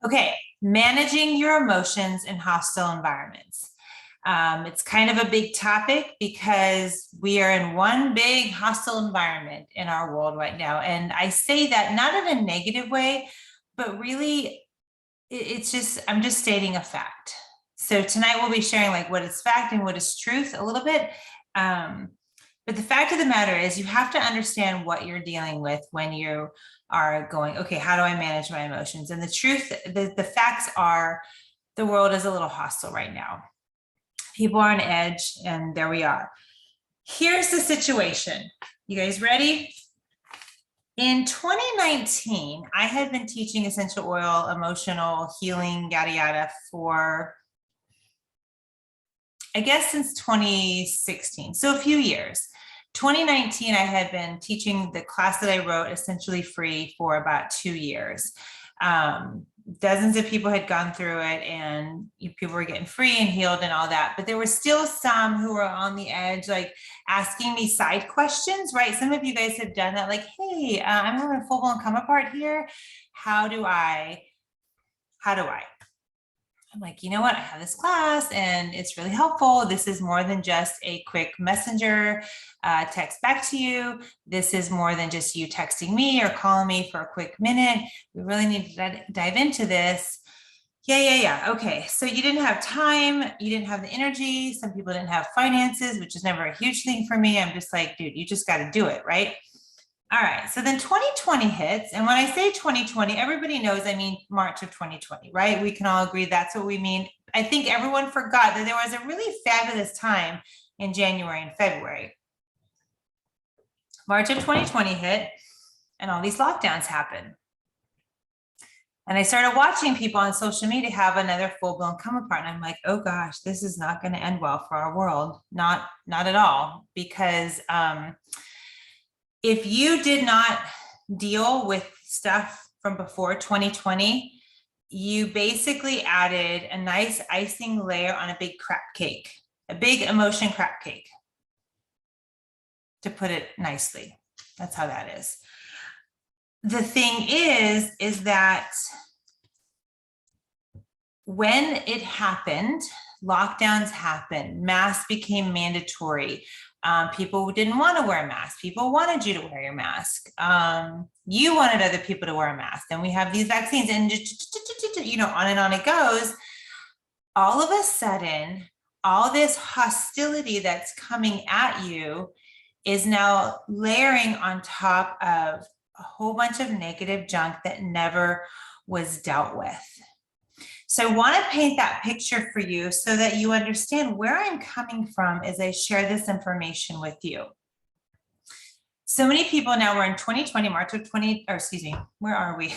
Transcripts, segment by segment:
Okay, managing your emotions in hostile environments. It's kind of a big topic because we are in one big hostile environment in our world right now. And I say that not in a negative way, but really it's just, I'm just stating a fact. So tonight we'll be sharing like what is fact and what is truth a little bit. But the fact of the matter is you have to understand what you're dealing with when you are going, okay, how do I manage my emotions? And the truth, the facts are the world is a little hostile right now. People are on edge, and there we are. Here's the situation. You guys ready? In 2019, I had been teaching essential oil, emotional healing, yada, yada, for, I guess, since 2016. So a few years. 2019, I had been teaching the class that I wrote essentially free for about 2 years. Dozens of people had gone through it and people were getting free and healed and all that, but there were still some who were on the edge, like asking me side questions, right? Some of you guys have done that, like, hey, I'm having a full-blown come apart here. How do I? I'm like, you know what? I have this class and it's really helpful. This is more than just a quick messenger text back to you. This is more than just you texting me or calling me for a quick minute. We really need to dive into this. Yeah. Okay. So you didn't have time. You didn't have the energy. Some people didn't have finances, which is never a huge thing for me. I'm just like, dude, you just got to do it. Right. All right, so then 2020 hits, and when I say 2020, everybody knows I mean March of 2020, right? We can all agree that's what we mean. I think everyone forgot that there was a really fabulous time in January and February. March of 2020 hit, and all these lockdowns happened. And I started watching people on social media have another full-blown come apart, and I'm like, oh gosh, this is not going to end well for our world. Not at all, because if you did not deal with stuff from before 2020, you basically added a nice icing layer on a big crap cake, a big emotion crap cake, to put it nicely. That's how that is. The thing is that when it happened, lockdowns happened, masks became mandatory. People didn't want to wear a mask. People wanted you to wear your mask. You wanted other people to wear a mask. Then we have these vaccines, and on and on it goes. All of a sudden, all this hostility that's coming at you is now layering on top of a whole bunch of negative junk that never was dealt with. So I want to paint that picture for you so that you understand where I'm coming from as I share this information with you. So many people now, we're in 2020, where are we?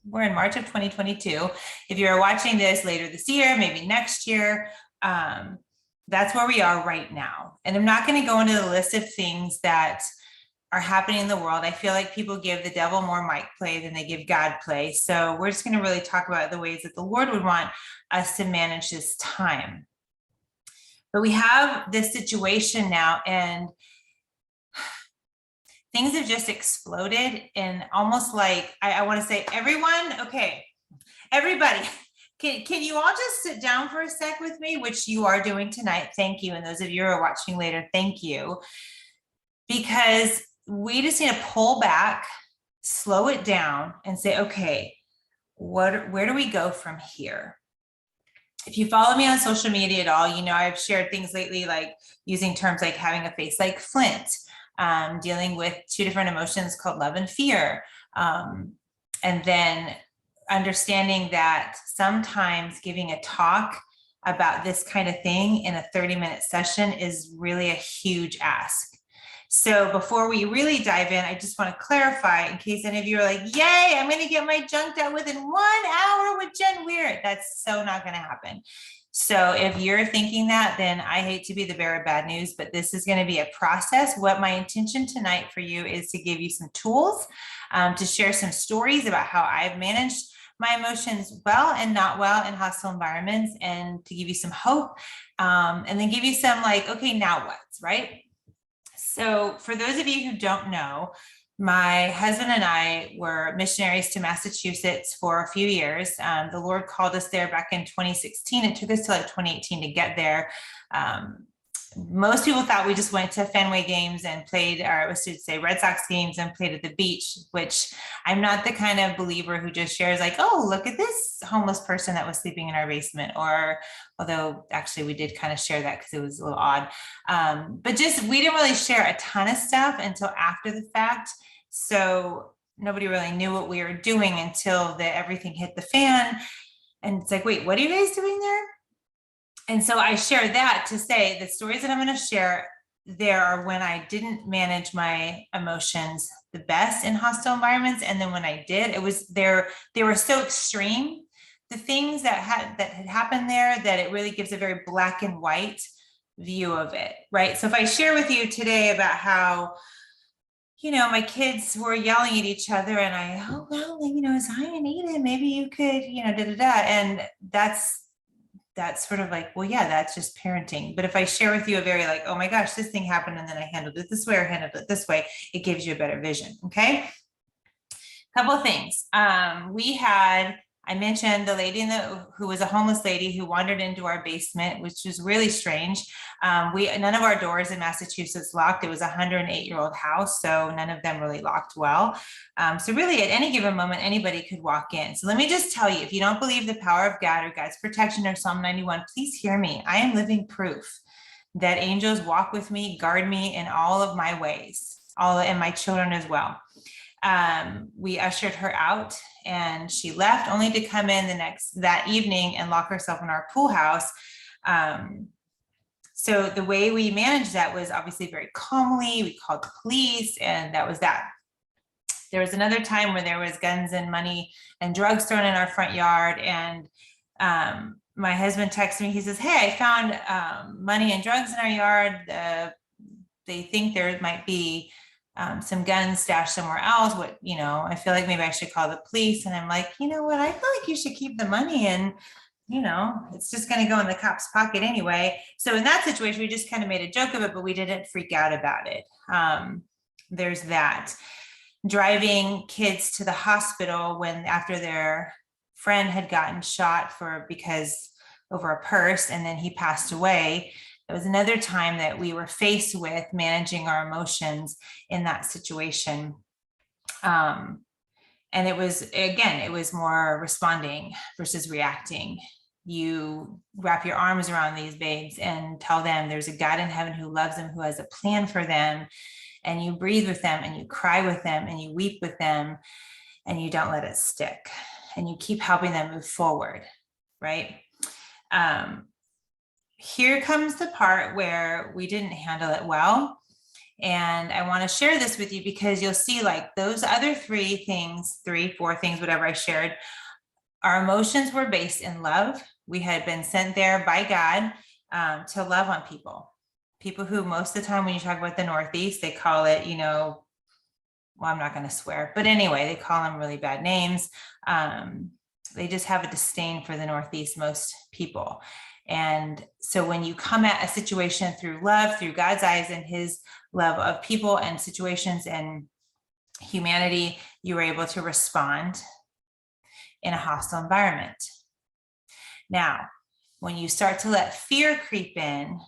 We're in March of 2022. If you're watching this later this year, maybe next year, that's where we are right now. And I'm not going to go into the list of things that are happening in the world. I feel like people give the devil more mic play than they give God play. So we're just going to really talk about the ways that the Lord would want us to manage this time. But we have this situation now, and things have just exploded, and almost like, I want to say, everyone, okay, everybody, can you all just sit down for a sec with me, which you are doing tonight. Thank you. And those of you who are watching later, thank you. Because we just need to pull back, slow it down, and say, okay, where do we go from here? If you follow me on social media at all, you know I've shared things lately, like using terms like having a face like flint, dealing with two different emotions called love and fear, and then understanding that sometimes giving a talk about this kind of thing in a 30-minute session is really a huge ask. So before we really dive in, I just want to clarify, in case any of you are like, yay, I'm going to get my junk done within 1 hour with Jen Weir. That's so not going to happen. So if you're thinking that, then I hate to be the bearer of bad news, but this is going to be a process. What my intention tonight for you is to give you some tools, to share some stories about how I've managed my emotions well and not well in hostile environments, and to give you some hope, and then give you some like, okay, now what, right? So for those of you who don't know, My husband and I were missionaries to Massachusetts for a few years. The Lord called us there back in 2016. It took us till like 2018 to get there. Most people thought we just went to Fenway games and played, or I should say Red Sox games and played at the beach, which I'm not the kind of believer who just shares like, oh, look at this homeless person that was sleeping in our basement. Or although actually we did kind of share that because it was a little odd. But just, we didn't really share a ton of stuff until after the fact. So nobody really knew what we were doing until everything hit the fan. And it's like, wait, what are you guys doing there? And so I share that to say the stories that I'm going to share there are when I didn't manage my emotions the best in hostile environments. And then when I did, it was they were so extreme, the things that had happened there, that it really gives a very black and white view of it, right? So if I share with you today about how, my kids were yelling at each other and Zion, Eden, maybe you could, and that's sort of like, well, yeah, that's just parenting. But if I share with you a very like, oh my gosh, this thing happened and then I handled it this way or handled it this way, it gives you a better vision. Okay. Couple of things. I mentioned the lady who was a homeless lady who wandered into our basement, which was really strange. None of our doors in Massachusetts locked. It was a 108-year-old house, so none of them really locked well. So really at any given moment, anybody could walk in. So let me just tell you, if you don't believe the power of God or God's protection or Psalm 91, please hear me. I am living proof that angels walk with me, guard me in all of my ways, and my children as well. We ushered her out and she left only to come in that evening and lock herself in our pool house. So the way we managed that was obviously very calmly. We called the police and that was that. There was another time where there was guns and money and drugs thrown in our front yard. And my husband texted me, he says, hey, I found money and drugs in our yard. They think there might be some guns stashed somewhere else. I feel like maybe I should call the police. And I'm like, you know what? I feel like you should keep the money and, it's just going to go in the cop's pocket anyway. So in that situation, we just kind of made a joke of it, but we didn't freak out about it. There's that. Driving kids to the hospital after their friend had gotten shot because over a purse and then he passed away. It was another time that we were faced with managing our emotions in that situation. And it was more responding versus reacting. You wrap your arms around these babes and tell them there's a God in heaven who loves them, who has a plan for them. And you breathe with them and you cry with them and you weep with them and you don't let it stick and you keep helping them move forward, right? Here comes the part where we didn't handle it well. And I want to share this with you because you'll see like those other 4 things, whatever I shared, our emotions were based in love. We had been sent there by God to love on people who most of the time when you talk about the Northeast, they call it, well, I'm not going to swear, but anyway, they call them really bad names. They just have a disdain for the Northeast, most people. And so when you come at a situation through love, through God's eyes and his love of people and situations and humanity, you were able to respond in a hostile environment. Now, when you start to let fear creep in,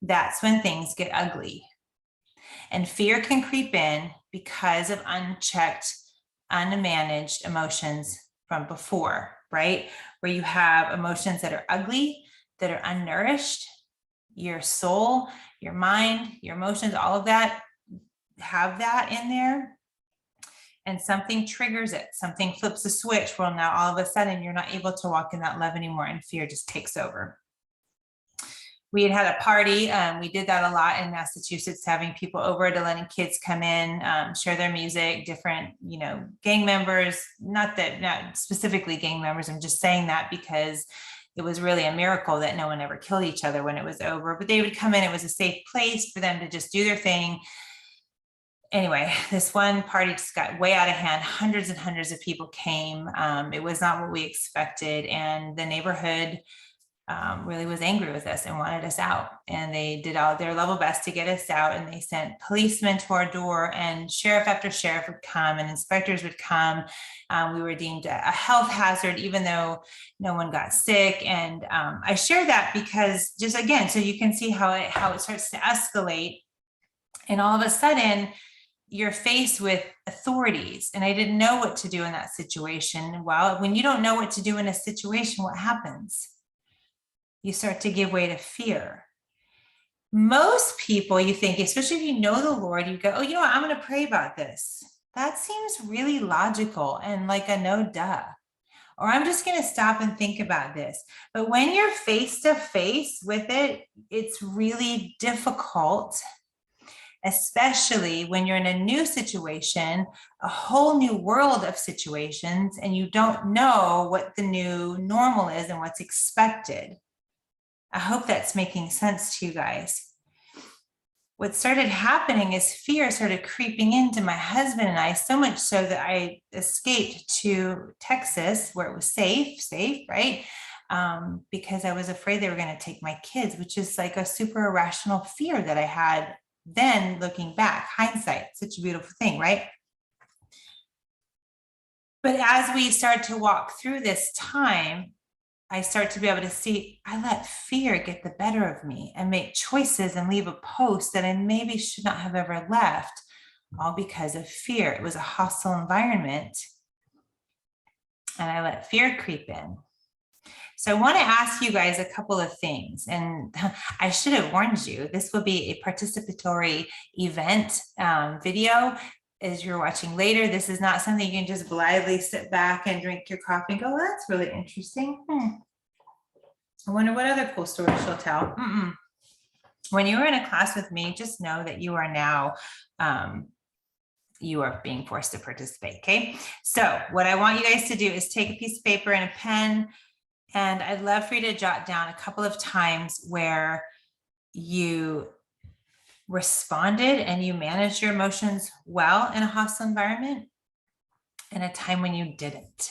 that's when things get ugly. And fear can creep in because of unchecked, unmanaged emotions from before, right? Where you have emotions that are ugly, that are unnourished. Your soul, your mind, your emotions, all of that have that in there. And something triggers it. Something flips a switch. Well, now all of a sudden you're not able to walk in that love anymore and fear just takes over. We had a party. We did that a lot in Massachusetts, having people over to letting kids come in, share their music, different, gang members, not specifically gang members. I'm just saying that because it was really a miracle that no one ever killed each other when it was over, but they would come in. It was a safe place for them to just do their thing. Anyway, this one party just got way out of hand. Hundreds and hundreds of people came. It was not what we expected. And the neighborhood really was angry with us and wanted us out. And they did all their level best to get us out. And they sent policemen to our door, and sheriff after sheriff would come and inspectors would come. We were deemed a health hazard, even though no one got sick. And I share that because just again, so you can see how it starts to escalate. And all of a sudden, you're faced with authorities. And I didn't know what to do in that situation. Well, when you don't know what to do in a situation, what happens? You start to give way to fear. Most people, you think, especially if you know the Lord, you go, oh, you know what, I'm going to pray about this. That seems really logical and like a no duh. Or I'm just going to stop and think about this. But when you're face to face with it, it's really difficult, especially when you're in a new situation, a whole new world of situations, and you don't know what the new normal is and what's expected. I hope that's making sense to you guys. What started happening is fear started creeping into my husband and I, so much so that I escaped to Texas where it was safe, right? Because I was afraid they were going to take my kids, which is like a super irrational fear that I had then, looking back, hindsight, such a beautiful thing, right? But as we start to walk through this time, I start to be able to see, I let fear get the better of me and make choices and leave a post that I maybe should not have ever left, all because of fear. It was a hostile environment, and I let fear creep in. So I want to ask you guys a couple of things, and I should have warned you, this will be a participatory event video. As you're watching later, this is not something you can just blithely sit back and drink your coffee and go, well, that's really interesting. I wonder what other cool stories she'll tell. When you were in a class with me, just know that you are now, you are being forced to participate, okay? So what I want you guys to do is take a piece of paper and a pen, and I'd love for you to jot down a couple of times where you responded and you managed your emotions well in a hostile environment, and a time when you didn't.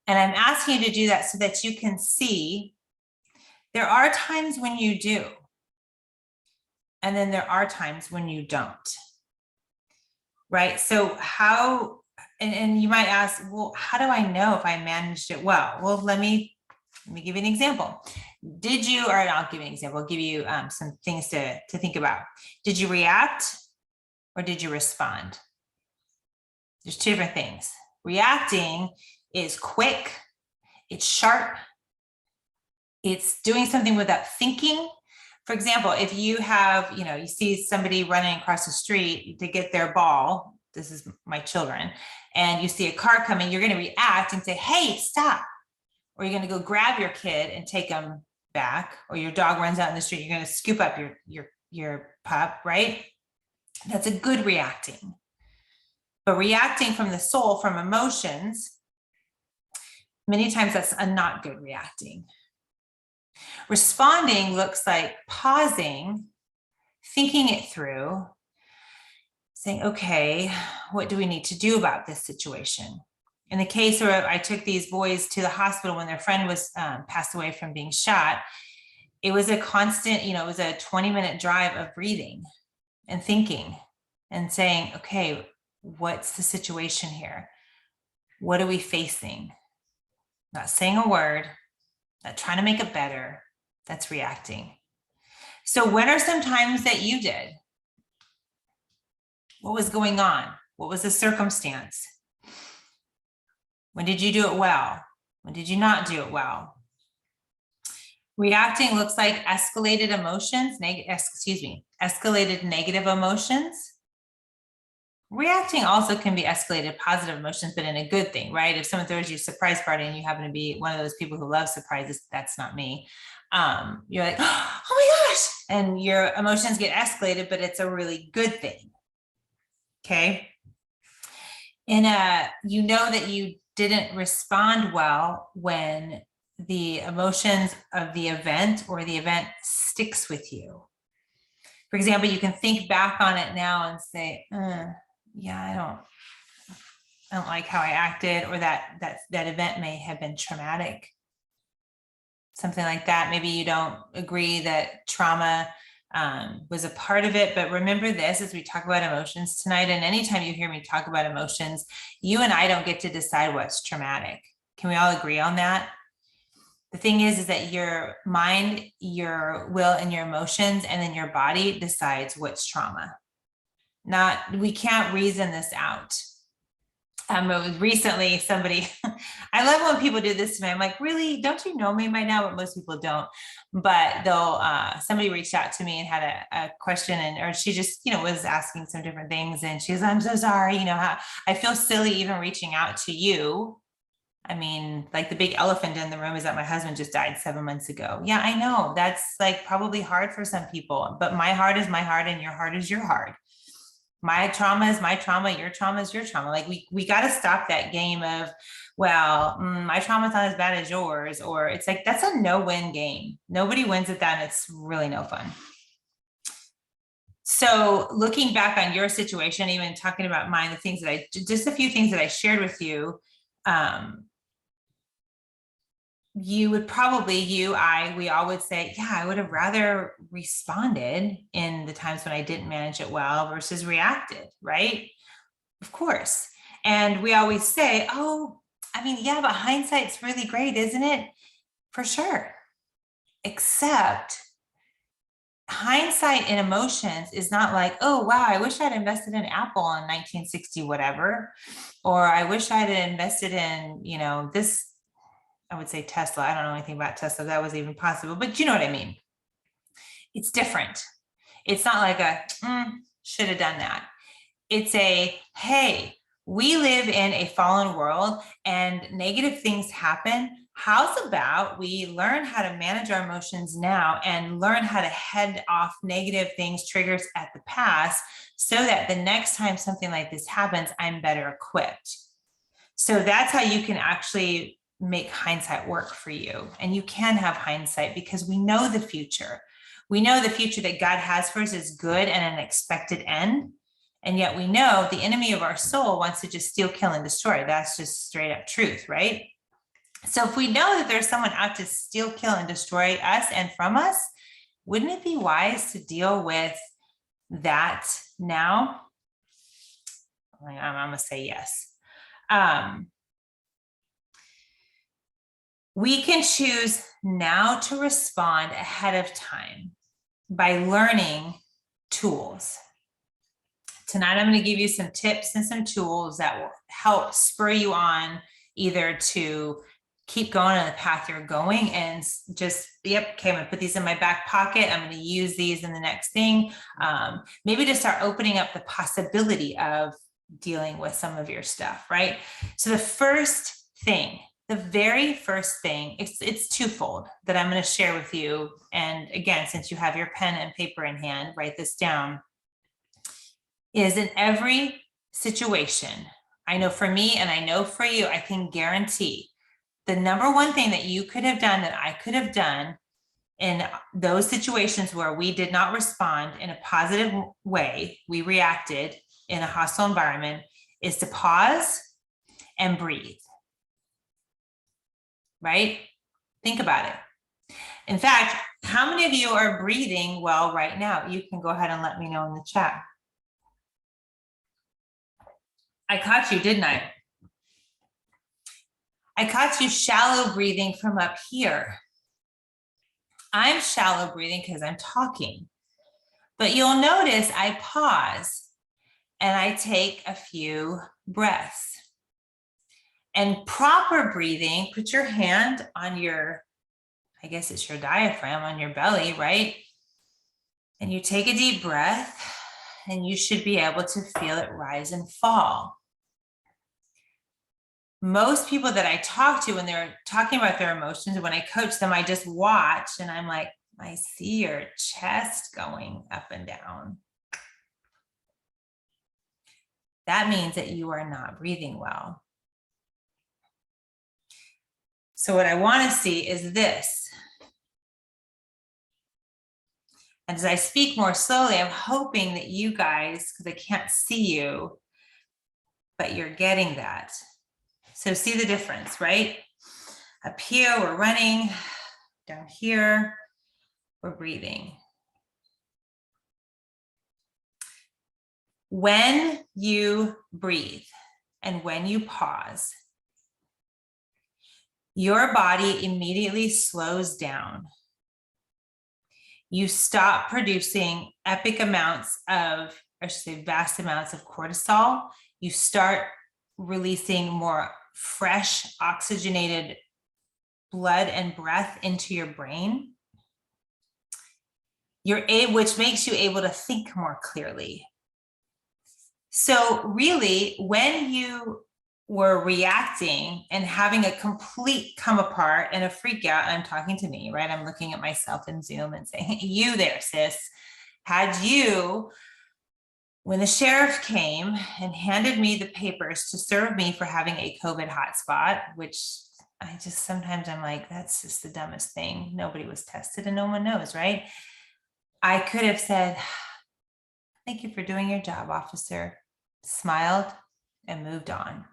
And I'm asking you to do that so that you can see there are times when you do, and then there are times when you don't, right? So how, and you might ask, well, how do I know if I managed it well? Well, let me give you an example. Did you, or I'll give you an example, I'll give you some things to think about. Did you react or did you respond? There's two different things. Reacting is quick, it's sharp, it's doing something without thinking. For example, if you have, you see somebody running across the street to get their ball, this is my children, and you see a car coming, you're going to react and say, hey, stop. Or you're going to go grab your kid and take them back, or your dog runs out in the street, you're going to scoop up your pup, right? That's a good reacting. But reacting from the soul, from emotions, many times that's a not good reacting. Responding looks like pausing, thinking it through, saying, okay, what do we need to do about this situation? In the case where I took these boys to the hospital when their friend was passed away from being shot, it was a constant, it was a 20-minute drive of breathing and thinking and saying, okay, what's the situation here? What are we facing? Not saying a word, not trying to make it better. That's reacting. So when are some times that you did? What was going on? What was the circumstance? When did you do it well? When did you not do it well? Reacting looks like escalated emotions, escalated negative emotions. Reacting also can be escalated positive emotions, but in a good thing, right? If someone throws you a surprise party and you happen to be one of those people who love surprises, that's not me. You're like, oh my gosh, and your emotions get escalated, but it's a really good thing. Okay. And you know that you didn't respond well when the emotions of the event or the event sticks with you. For example, you can think back on it now and say, yeah, I don't like how I acted, or that event may have been traumatic. something like that. Maybe you don't agree that trauma was a part of it, but remember this as we talk about emotions tonight, and anytime you hear me talk about emotions, you and I don't get to decide what's traumatic. Can we all agree on that? The thing is that your mind, your will, and your emotions, and then your body decides what's trauma. We can't reason this out. It was recently somebody, I love when people do this to me. I'm like, really? Don't you know me by now? But most people don't. But somebody reached out to me and had a question, or she just, was asking some different things. And she was, I'm so sorry. I feel silly even reaching out to you. I mean, like the big elephant in the room is that my husband just died 7 months ago. Yeah, I know that's like probably hard for some people, but my heart is my heart and your heart is your heart. My trauma is my trauma, your trauma is your trauma. Like we got to stop that game of, well, my trauma is not as bad as yours, or it's like, that's a no-win game. Nobody wins at that. And it's really no fun. So looking back on your situation, even talking about mine, just a few things that I shared with you, you would probably, we all would say, yeah, I would have rather responded in the times when I didn't manage it well versus reacted, right? Of course. And we always say, oh, I mean, yeah, but hindsight's really great, isn't it? For sure. Except hindsight in emotions is not like, oh, wow, I wish I'd invested in Apple in 1960, whatever. Or I wish I'd invested in, this, I would say Tesla. I don't know anything about Tesla. That was even possible, but you know what I mean? It's different. It's not like should have done that. It's hey, we live in a fallen world and negative things happen. How's about we learn how to manage our emotions now and learn how to head off negative things, triggers at the past, so that the next time something like this happens, I'm better equipped. So that's how you can actually make hindsight work for you. And you can have hindsight because we know the future. We know the future that God has for us is good and an expected end. And yet we know the enemy of our soul wants to just steal, kill, and destroy. That's just straight up truth, right? So if we know that there's someone out to steal, kill, and destroy us and from us, wouldn't it be wise to deal with that now? I'm going to say yes. We can choose now to respond ahead of time by learning tools. Tonight, I'm going to give you some tips and some tools that will help spur you on either to keep going on the path you're going and just, okay, I'm going to put these in my back pocket. I'm going to use these in the next thing. Maybe to start opening up the possibility of dealing with some of your stuff, right? So the very first thing, it's twofold that I'm going to share with you. And again, since you have your pen and paper in hand, write this down, is in every situation, I know for me and I know for you, I can guarantee the number one thing that you could have done, that I could have done in those situations where we did not respond in a positive way, we reacted in a hostile environment, is to pause and breathe. Right? Think about it. In fact, how many of you are breathing well right now? You can go ahead and let me know in the chat. I caught you, didn't I? I caught you shallow breathing from up here. I'm shallow breathing because I'm talking. But you'll notice I pause and I take a few breaths. And proper breathing, put your hand on your, I guess it's your diaphragm, on your belly, right? And you take a deep breath and you should be able to feel it rise and fall. Most people that I talk to when they're talking about their emotions, when I coach them, I just watch and I'm like, I see your chest going up and down. That means that you are not breathing well. So what I want to see is this. And as I speak more slowly, I'm hoping that you guys, because I can't see you, but you're getting that. So see the difference, right? Up here, we're running. down here. We're breathing. When you breathe and when you pause, your body immediately slows down. You stop producing epic amounts of, I should say vast amounts of cortisol. You start releasing more fresh, oxygenated blood and breath into your brain. Which makes you able to think more clearly. So really, when you were reacting and having a complete come apart and a freak out, I'm talking to me, right? I'm looking at myself in Zoom and saying, you there, sis, when the sheriff came and handed me the papers to serve me for having a COVID hotspot, which sometimes I'm like, that's just the dumbest thing. Nobody was tested and no one knows, right? I could have said, thank you for doing your job, officer, smiled and moved on.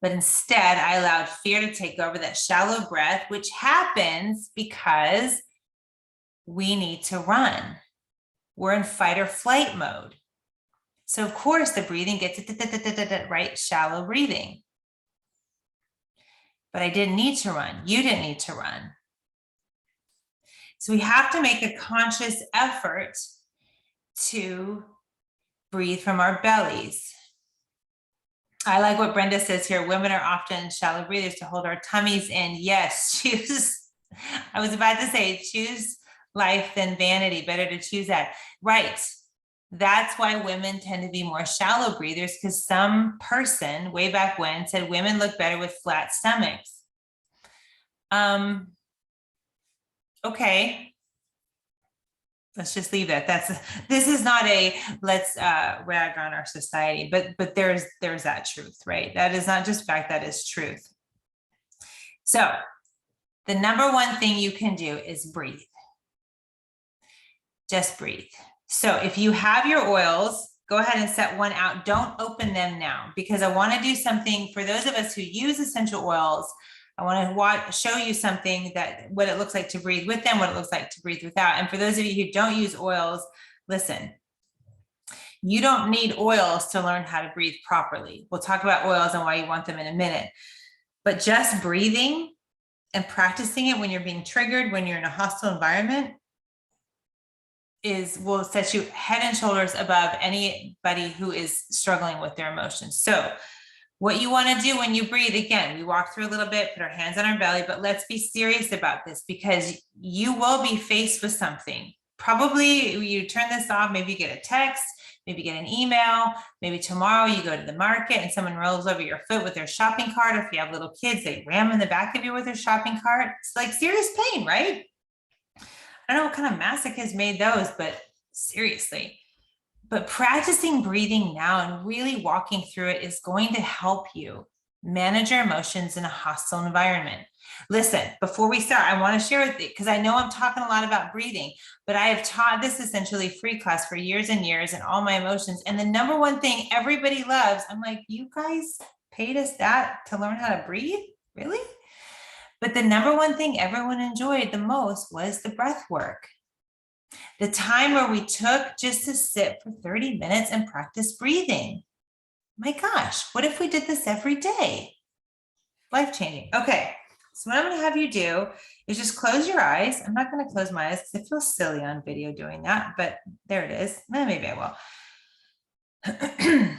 But instead, I allowed fear to take over, that shallow breath, which happens because we need to run. We're in fight or flight mode. So of course the breathing gets right, shallow breathing. But I didn't need to run. You didn't need to run. So we have to make a conscious effort to breathe from our bellies. I like what Brenda says here. Women are often shallow breathers to hold our tummies in. Yes, I was about to say, choose life than vanity. Better to choose that. Right. That's why women tend to be more shallow breathers, because some person way back when said women look better with flat stomachs. Okay. Let's just leave that. This is not a let's rag on our society, but there's that truth, right? That is not just fact, that is truth. So the number one thing you can do is breathe. Just breathe. So if you have your oils, go ahead and set one out. Don't open them now, because I want to do something for those of us who use essential oils. I want to show you something, what it looks like to breathe with them, what it looks like to breathe without. And for those of you who don't use oils, listen, you don't need oils to learn how to breathe properly. We'll talk about oils and why you want them in a minute, but just breathing and practicing it when you're being triggered, when you're in a hostile environment, will set you head and shoulders above anybody who is struggling with their emotions. So what you want to do when you breathe, again, we walk through a little bit, put our hands on our belly, but let's be serious about this, because you will be faced with something. Probably you turn this off, maybe you get a text, maybe get an email, maybe tomorrow you go to the market and someone rolls over your foot with their shopping cart. If you have little kids, they ram in the back of you with their shopping cart. It's like serious pain, right? I don't know what kind of masochist made those, but seriously. But practicing breathing now and really walking through it is going to help you manage your emotions in a hostile environment. Listen, before we start, I want to share with you, because I know I'm talking a lot about breathing, but I have taught this essentially free class for years and years, and all my emotions. And the number one thing everybody loves, I'm like, you guys paid us that to learn how to breathe? Really? But the number one thing everyone enjoyed the most was the breath work. The time where we took just to sit for 30 minutes and practice breathing. My gosh, what if we did this every day? Life-changing. Okay, so what I'm going to have you do is just close your eyes. I'm not going to close my eyes because it feels silly on video doing that, but there it is. Maybe I will.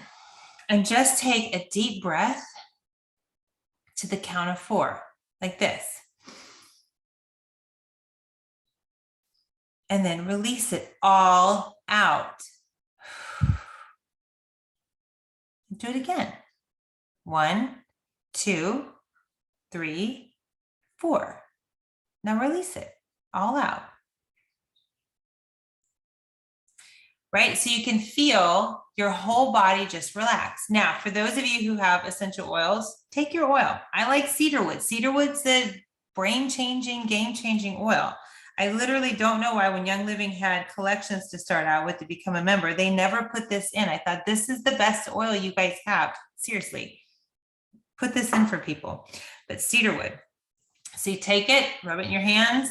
And just take a deep breath to the count of 4, like this. And then release it all out. Do it again. 1, 2, 3, 4. Now release it all out. Right? So you can feel your whole body just relax. Now, for those of you who have essential oils, take your oil. I like cedarwood. Cedarwood's the brain-changing, game-changing oil. I literally don't know why when Young Living had collections to start out with to become a member, they never put this in. I thought, this is the best oil you guys have. Seriously, put this in for people. But cedarwood. So you take it, rub it in your hands.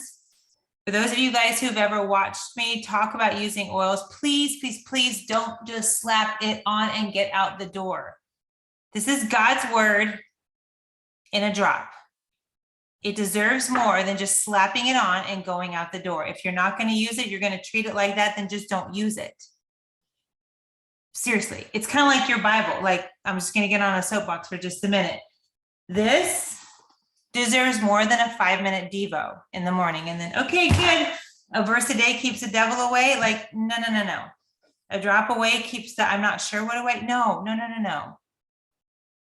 For those of you guys who've ever watched me talk about using oils, please, please, please don't just slap it on and get out the door. This is God's word in a drop. It deserves more than just slapping it on and going out the door. If you're not going to use it, you're going to treat it like that, then just don't use it. Seriously, it's kind of like your Bible. Like, I'm just going to get on a soapbox for just a minute. This deserves more than a 5-minute Devo in the morning. And then, okay, good. A verse a day keeps the devil away. Like, no, no, no, no. A drop away keeps the, I'm not sure what away. No, no, no, no, no.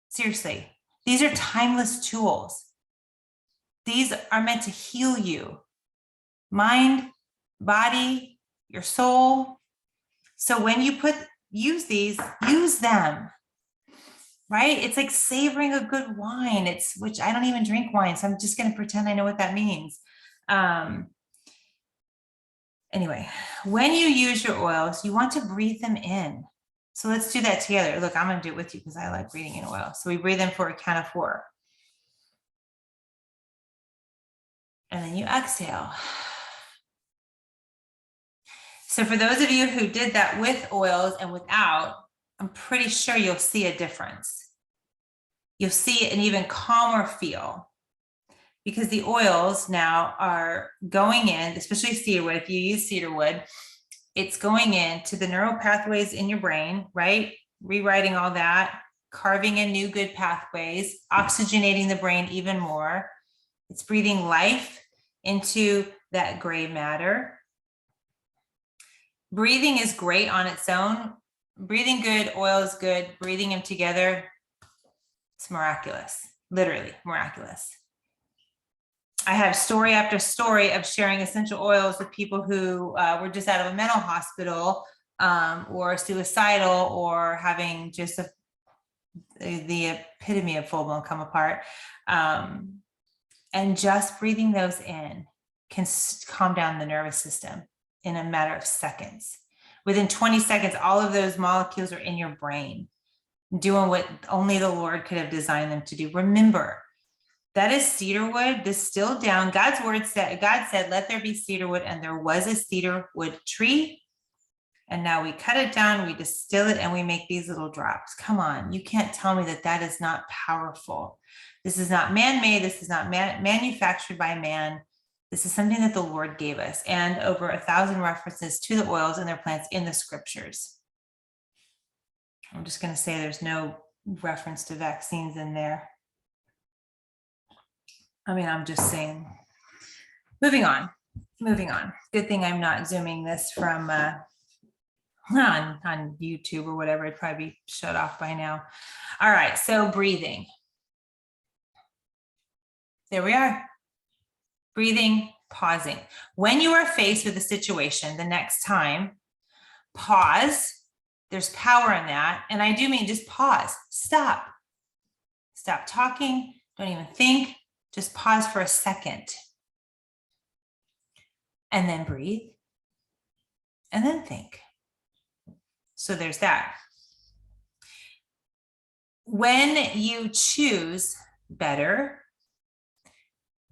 Seriously, these are timeless tools. These are meant to heal you, mind, body, your soul. So when you use these, use them, right? It's like savoring a good wine. Which I don't even drink wine, so I'm just going to pretend I know what that means. Anyway, when you use your oils, you want to breathe them in. So let's do that together. Look, I'm going to do it with you because I like breathing in oil. So we breathe in for a count of 4. And then you exhale. So for those of you who did that with oils and without, I'm pretty sure you'll see a difference. You'll see an even calmer feel because the oils now are going in, especially cedarwood. If you use cedarwood, it's going into the neural pathways in your brain, right? Rewriting all that, carving in new good pathways, oxygenating the brain even more. It's breathing life into that gray matter. Breathing is great on its own. Breathing good, oil is good. Breathing them together, it's miraculous, literally miraculous. I have story after story of sharing essential oils with people who were just out of a mental hospital or suicidal or having just the epitome of full-blown come apart. And just breathing those in can calm down the nervous system in a matter of seconds. Within 20 seconds, all of those molecules are in your brain, doing what only the Lord could have designed them to do. Remember, that is cedarwood distilled down. God's word said, God said, let there be cedarwood, and there was a cedarwood tree. And now we cut it down, we distill it, and we make these little drops. Come on, you can't tell me that that is not powerful. This is not man-made. This is not manufactured by man. This is something that the Lord gave us, and over 1,000 references to the oils and their plants in the scriptures. I'm just going to say there's no reference to vaccines in there. I mean, I'm just saying. Moving on. Good thing I'm not zooming this from on YouTube or whatever. It'd probably be shut off by now. All right, so breathing. There we are. Breathing, pausing. When you are faced with a situation the next time, pause. There's power in that. And I do mean just pause. Stop. Stop talking. Don't even think. Just pause for a second. And then breathe. And then think. So there's that. When you choose better,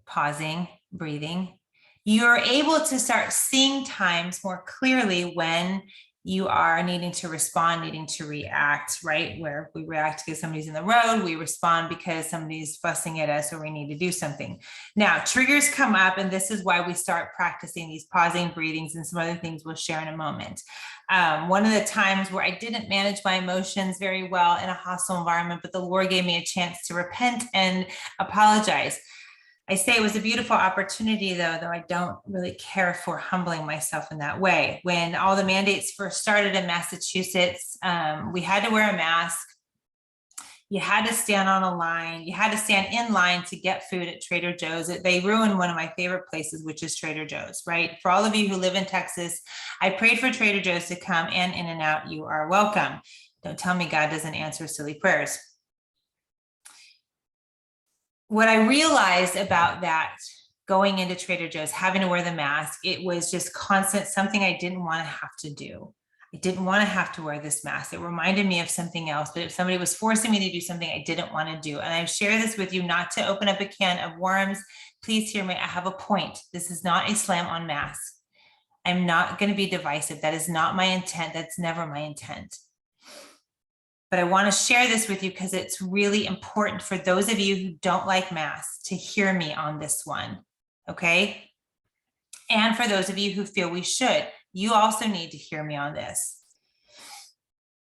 pausing, breathing, you're able to start seeing times more clearly when you are needing to respond, needing to react, right? Where we react because somebody's in the road, we respond because somebody's fussing at us or we need to do something. Now, triggers come up, and this is why we start practicing these pausing, breathings, and some other things we'll share in a moment. One of the times where I didn't manage my emotions very well in a hostile environment, but the Lord gave me a chance to repent and apologize. I say it was a beautiful opportunity, though I don't really care for humbling myself in that way. When all the mandates first started in Massachusetts, we had to wear a mask. You had to stand on a line. You had to stand in line to get food at Trader Joe's. They ruined one of my favorite places, which is Trader Joe's, right? For all of you who live in Texas, I prayed for Trader Joe's to come, and In-N-Out, you are welcome. Don't tell me God doesn't answer silly prayers. What I realized about that, going into Trader Joe's, having to wear the mask, it was just constant, something I didn't want to have to do. I didn't want to have to wear this mask. It reminded me of something else, but if somebody was forcing me to do something I didn't want to do, and I share this with you not to open up a can of worms, please hear me. I have a point. This is not a slam on masks. I'm not going to be divisive. That is not my intent. That's never my intent. But I want to share this with you because it's really important for those of you who don't like masks to hear me on this one. Okay? And for those of you who feel we should, you also need to hear me on this.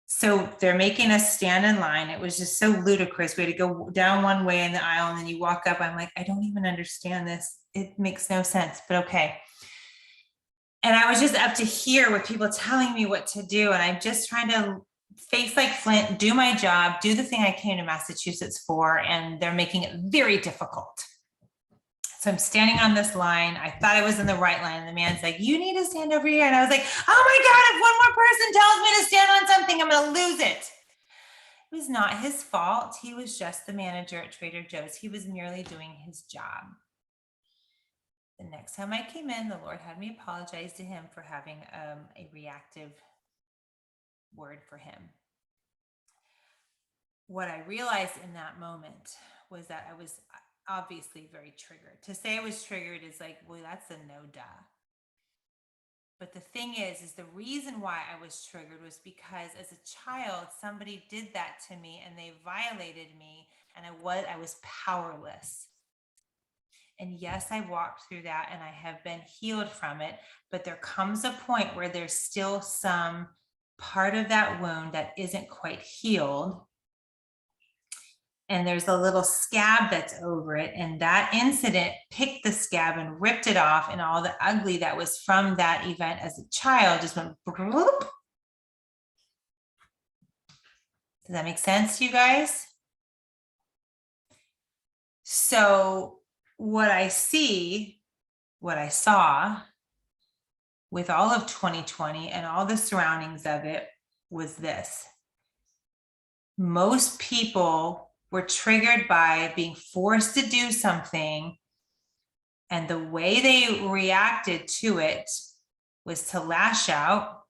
So they're making us stand in line. It was just so ludicrous. We had to go down one way in the aisle and then you walk up. I'm like, I don't even understand this. It makes no sense, but okay. And I was just up to here with people telling me what to do. And I'm just trying to face like flint, do my job, do the thing I came to Massachusetts for, and they're making it very difficult. So I'm standing on this line. I thought I was in the right line. And the man's like, you need to stand over here. And I was like, oh my God, if one more person tells me to stand on something, I'm going to lose it. It was not his fault. He was just the manager at Trader Joe's. He was merely doing his job. The next time I came in, the Lord had me apologize to him for having a reactive word for him. What I realized in that moment was that I was obviously very triggered. To say I was triggered is like, well, that's a no duh. But the thing is the reason why I was triggered was because as a child, somebody did that to me and they violated me and I was powerless. And yes, I walked through that and I have been healed from it, but there comes a point where there's still some part of that wound that isn't quite healed. And there's a little scab that's over it. And that incident picked the scab and ripped it off. And all the ugly that was from that event as a child just went. Does that make sense to you guys? So what I saw with all of 2020 and all the surroundings of it was this. Most people were triggered by being forced to do something, and the way they reacted to it was to lash out,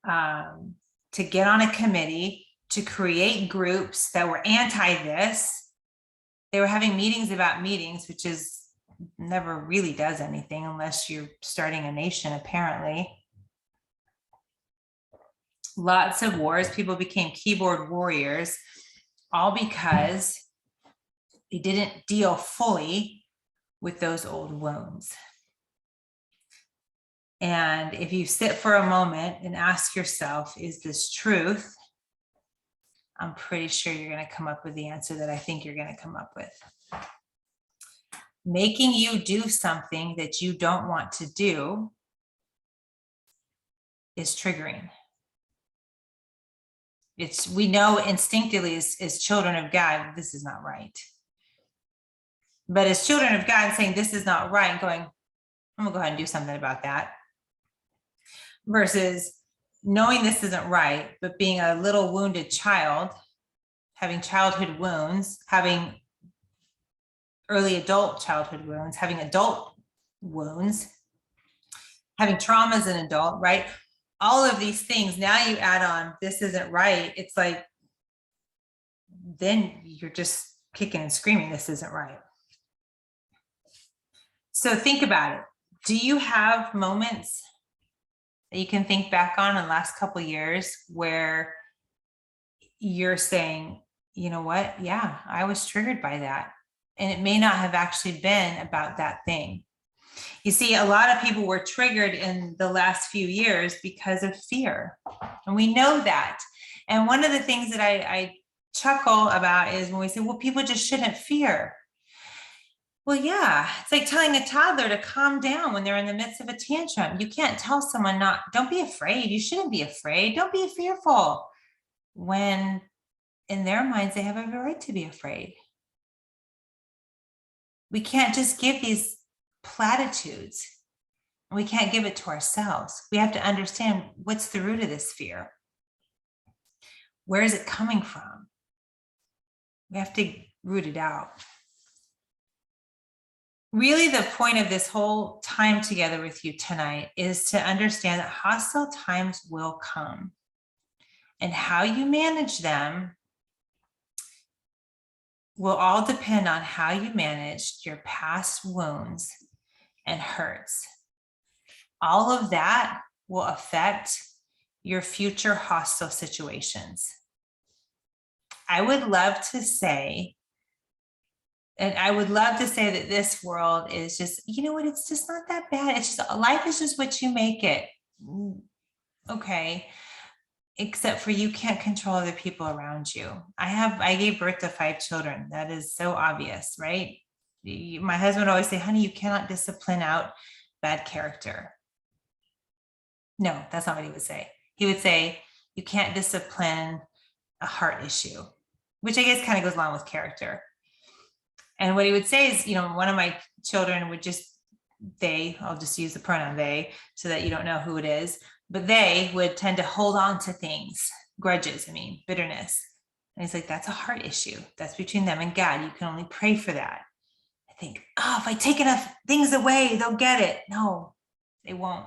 to get on a committee, to create groups that were anti this. They were having meetings about meetings, which is never really does anything unless you're starting a nation, apparently. Lots of wars. People became keyboard warriors, all because they didn't deal fully with those old wounds. And if you sit for a moment and ask yourself, is this truth? I'm pretty sure you're going to come up with the answer that I think you're going to come up with. Making you do something that you don't want to do is triggering. We know instinctively as children of God, this is not right. But as children of God saying this is not right, and going, I'm gonna go ahead and do something about that. Versus knowing this isn't right, but being a little wounded child, having childhood wounds, having early adult childhood wounds, having adult wounds, having trauma as an adult, right? All of these things, now you add on, this isn't right. It's like, then you're just kicking and screaming, this isn't right. So think about it. Do you have moments that you can think back on in the last couple of years where you're saying, you know what? Yeah, I was triggered by that. And it may not have actually been about that thing. You see, a lot of people were triggered in the last few years because of fear. And we know that. And one of the things that I chuckle about is when we say, well, people just shouldn't fear. Well, yeah, it's like telling a toddler to calm down when they're in the midst of a tantrum. You can't tell someone don't be afraid. You shouldn't be afraid. Don't be fearful. When in their minds, they have every right to be afraid. We can't just give these platitudes. We can't give it to ourselves. We have to understand what's the root of this fear. Where is it coming from? We have to root it out. Really, the point of this whole time together with you tonight is to understand that hostile times will come, and how you manage them will all depend on how you managed your past wounds and hurts. All of that will affect your future hostile situations. I would love to say, and I would love to say that this world is just, you know what, it's just not that bad. It's just, life is just what you make it. Okay. Except for you can't control other people around you. I gave birth to 5 children. That is so obvious, right? My husband would always say, honey, you cannot discipline out bad character. No, that's not what he would say. He would say, you can't discipline a heart issue, which I guess kind of goes along with character. And what he would say is, one of my children would I'll just use the pronoun they, so that you don't know who it is, but they would tend to hold on to things, grudges, bitterness. And he's like, that's a heart issue. That's between them and God. You can only pray for that. I think, if I take enough things away, they'll get it. No, they won't.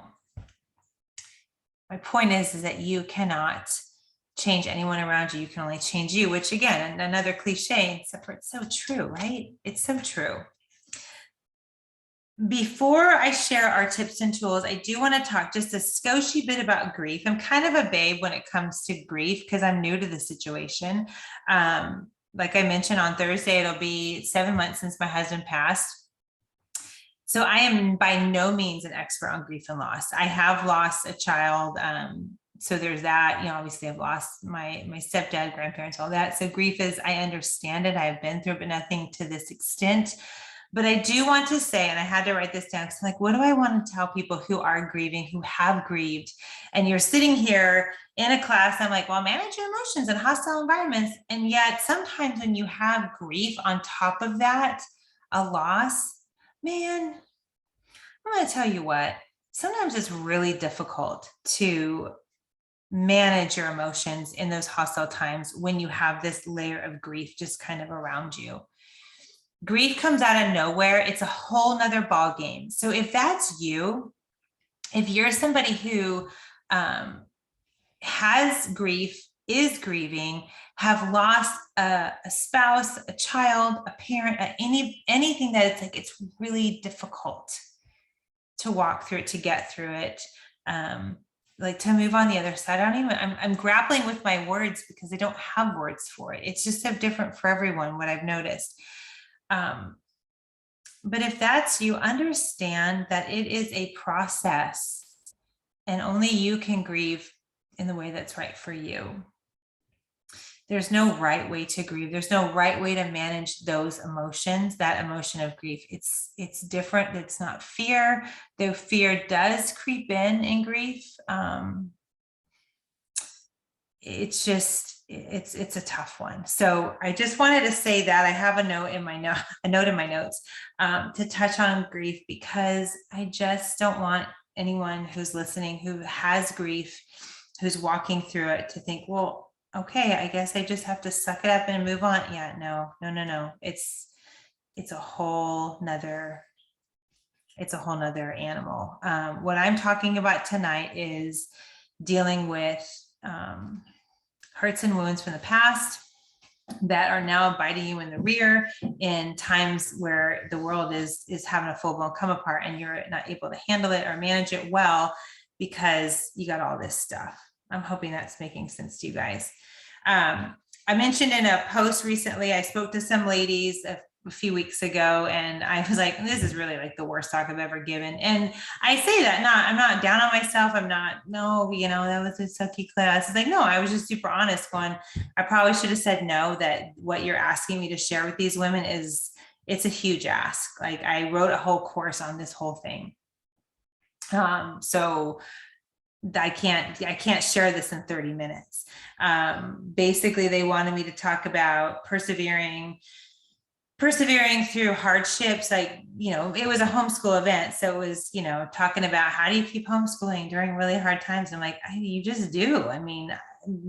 My point is that you cannot change anyone around you. You can only change you, which again, another cliche, except for it's so true, right? It's so true. Before I share our tips and tools, I do want to talk just a skoshi bit about grief. I'm kind of a babe when it comes to grief because I'm new to the situation. Like I mentioned, on Thursday, it'll be 7 months since my husband passed. So I am by no means an expert on grief and loss. I have lost a child. So there's that, obviously I've lost my stepdad, grandparents, all that. So grief is, I understand it. I've been through it, but nothing to this extent. But I do want to say, and I had to write this down, because I'm like, what do I want to tell people who are grieving, who have grieved? And you're sitting here in a class, I'm like, well, manage your emotions in hostile environments. And yet sometimes when you have grief on top of that, a loss, man, I'm going to tell you what, sometimes it's really difficult to manage your emotions in those hostile times when you have this layer of grief just kind of around you. Grief comes out of nowhere. It's a whole nother ball game. So if that's you, if you're somebody who has grief, is grieving, have lost a spouse, a child, a parent, anything that it's like, it's really difficult to walk through it, to get through it, like to move on the other side. I'm grappling with my words because I don't have words for it. It's just so different for everyone, what I've noticed. But if that's you, understand that it is a process and only you can grieve in the way that's right for you. There's no right way to grieve. There's no right way to manage those emotions, that emotion of grief. It's different. It's not fear, though fear does creep in grief. It's a tough one. So I just wanted to say that I have a note in my notes to touch on grief, because I just don't want anyone who's listening, who has grief, who's walking through it, to think, well, okay, I guess I just have to suck it up and move on. Yeah, no. It's a whole nother animal. What I'm talking about tonight is dealing with hurts and wounds from the past that are now biting you in the rear in times where the world is having a full-blown come apart and you're not able to handle it or manage it well because you got all this stuff. I'm hoping that's making sense to you guys. I mentioned in a post recently, I spoke to some ladies a few weeks ago, and I was like, this is really like the worst talk I've ever given. And I say that, I'm not down on myself. I'm not, no, that was a sucky class. It's like, no, I was just super honest going, I probably should have said no, that what you're asking me to share with these women it's a huge ask. Like, I wrote a whole course on this whole thing. So I can't share this in 30 minutes. Basically, they wanted me to talk about persevering through hardships. Like, it was a homeschool event. So it was, talking about how do you keep homeschooling during really hard times? I'm like, you just do.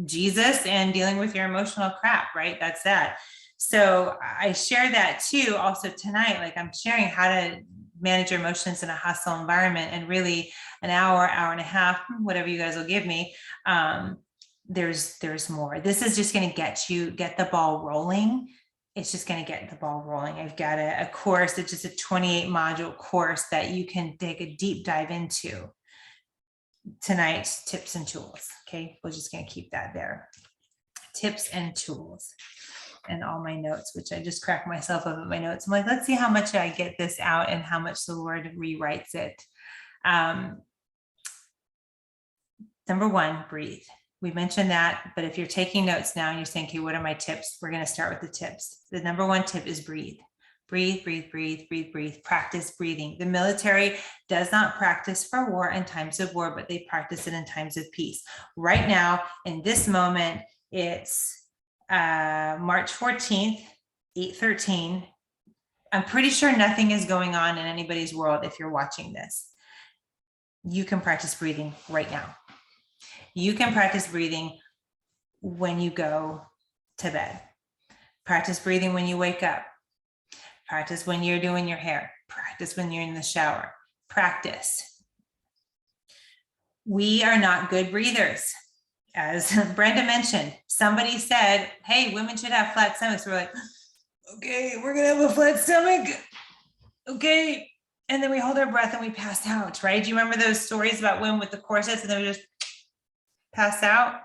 Jesus and dealing with your emotional crap, right? That's that. So I share that too. Also tonight, like, I'm sharing how to manage your emotions in a hostile environment, and really an hour and a half, whatever you guys will give me. There's more. This is just going to get the ball rolling it's just going to get the ball rolling. I've got a course, it's just a 28 module course that you can take a deep dive into tonight, tips and tools. Okay, we're just going to keep that there. Tips and tools. And all my notes, which I just crack myself up at my notes. I'm like, let's see how much I get this out and how much the Lord rewrites it. Number one, breathe. We mentioned that, but if you're taking notes now and you're saying, okay, what are my tips? We're going to start with the tips. The number one tip is breathe. Breathe, breathe, breathe, breathe, breathe. Practice breathing. The military does not practice for war in times of war, but they practice it in times of peace. Right now, in this moment, it's March 14th, 8:13. I'm pretty sure nothing is going on in anybody's world if you're watching this. You can practice breathing right now. You can practice breathing when you go to bed. Practice breathing when you wake up. Practice when you're doing your hair. Practice when you're in the shower. Practice. We are not good breathers. As Brenda mentioned, somebody said, hey, women should have flat stomachs. We're like, okay, we're going to have a flat stomach. Okay. And then we hold our breath and we pass out, right? Do you remember those stories about women with the corsets and they would just pass out?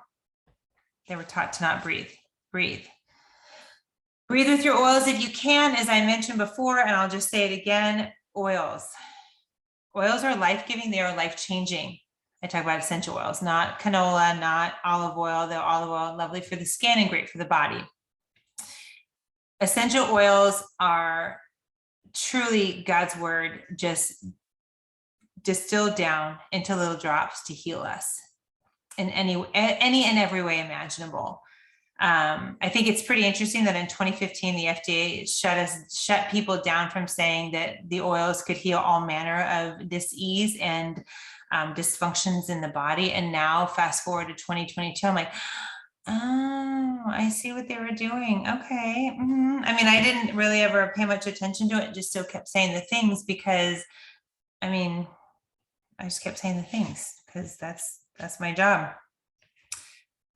They were taught to not breathe. Breathe. Breathe with your oils if you can, as I mentioned before, and I'll just say it again, oils. Oils are life-giving. They are life-changing. I talk about essential oils, not canola, not olive oil, though olive oil, lovely for the skin and great for the body. Essential oils are truly God's word, just distilled down into little drops to heal us in any and every way imaginable. I think it's pretty interesting that in 2015, the FDA shut people down from saying that the oils could heal all manner of disease and dysfunctions in the body. And now fast forward to 2022, I'm like, oh, I see what they were doing. Okay. I mean, I didn't really ever pay much attention to it, just still kept saying the things because, I mean, I just kept saying the things because that's my job.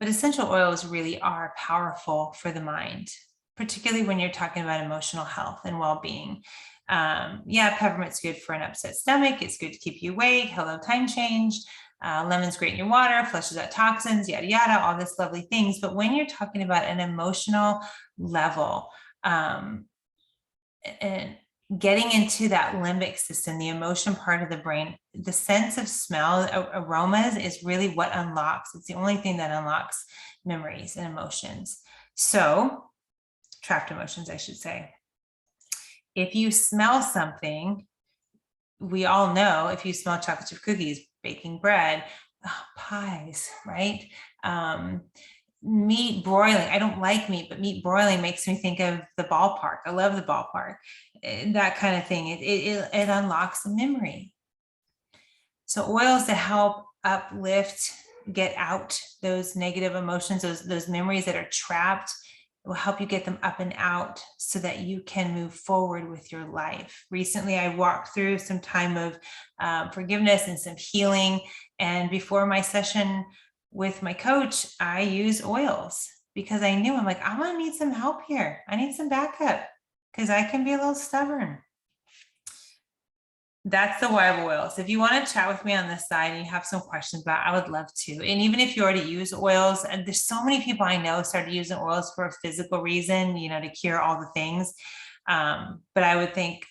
But essential oils really are powerful for the mind, particularly when you're talking about emotional health and well-being. Yeah, peppermint's good for an upset stomach. It's good to keep you awake. Hello, time change. Lemon's great in your water, flushes out toxins, yada, yada, all this lovely things. But when you're talking about an emotional level, and getting into that limbic system, the emotion part of the brain, the sense of smell, aromas is really what unlocks. It's the only thing that unlocks memories and emotions. So, trapped emotions, I should say. If you smell something, we all know if you smell chocolate chip cookies, baking bread, pies, right? Meat broiling. I don't like meat, but meat broiling makes me think of the ballpark. I love the ballpark, that kind of thing. It unlocks a memory. So oils to help uplift, get out those negative emotions, those memories that are trapped. It will help you get them up and out so that you can move forward with your life. Recently, I walked through some time of forgiveness and some healing. And before my session with my coach, I use oils because I knew I'm like, I'm going to need some help here. I need some backup because I can be a little stubborn. That's the why of oils. If you want to chat with me on this side and you have some questions about, I would love to. And even if you already use oils, and there's so many people I know started using oils for a physical reason, to cure all the things. But I would think,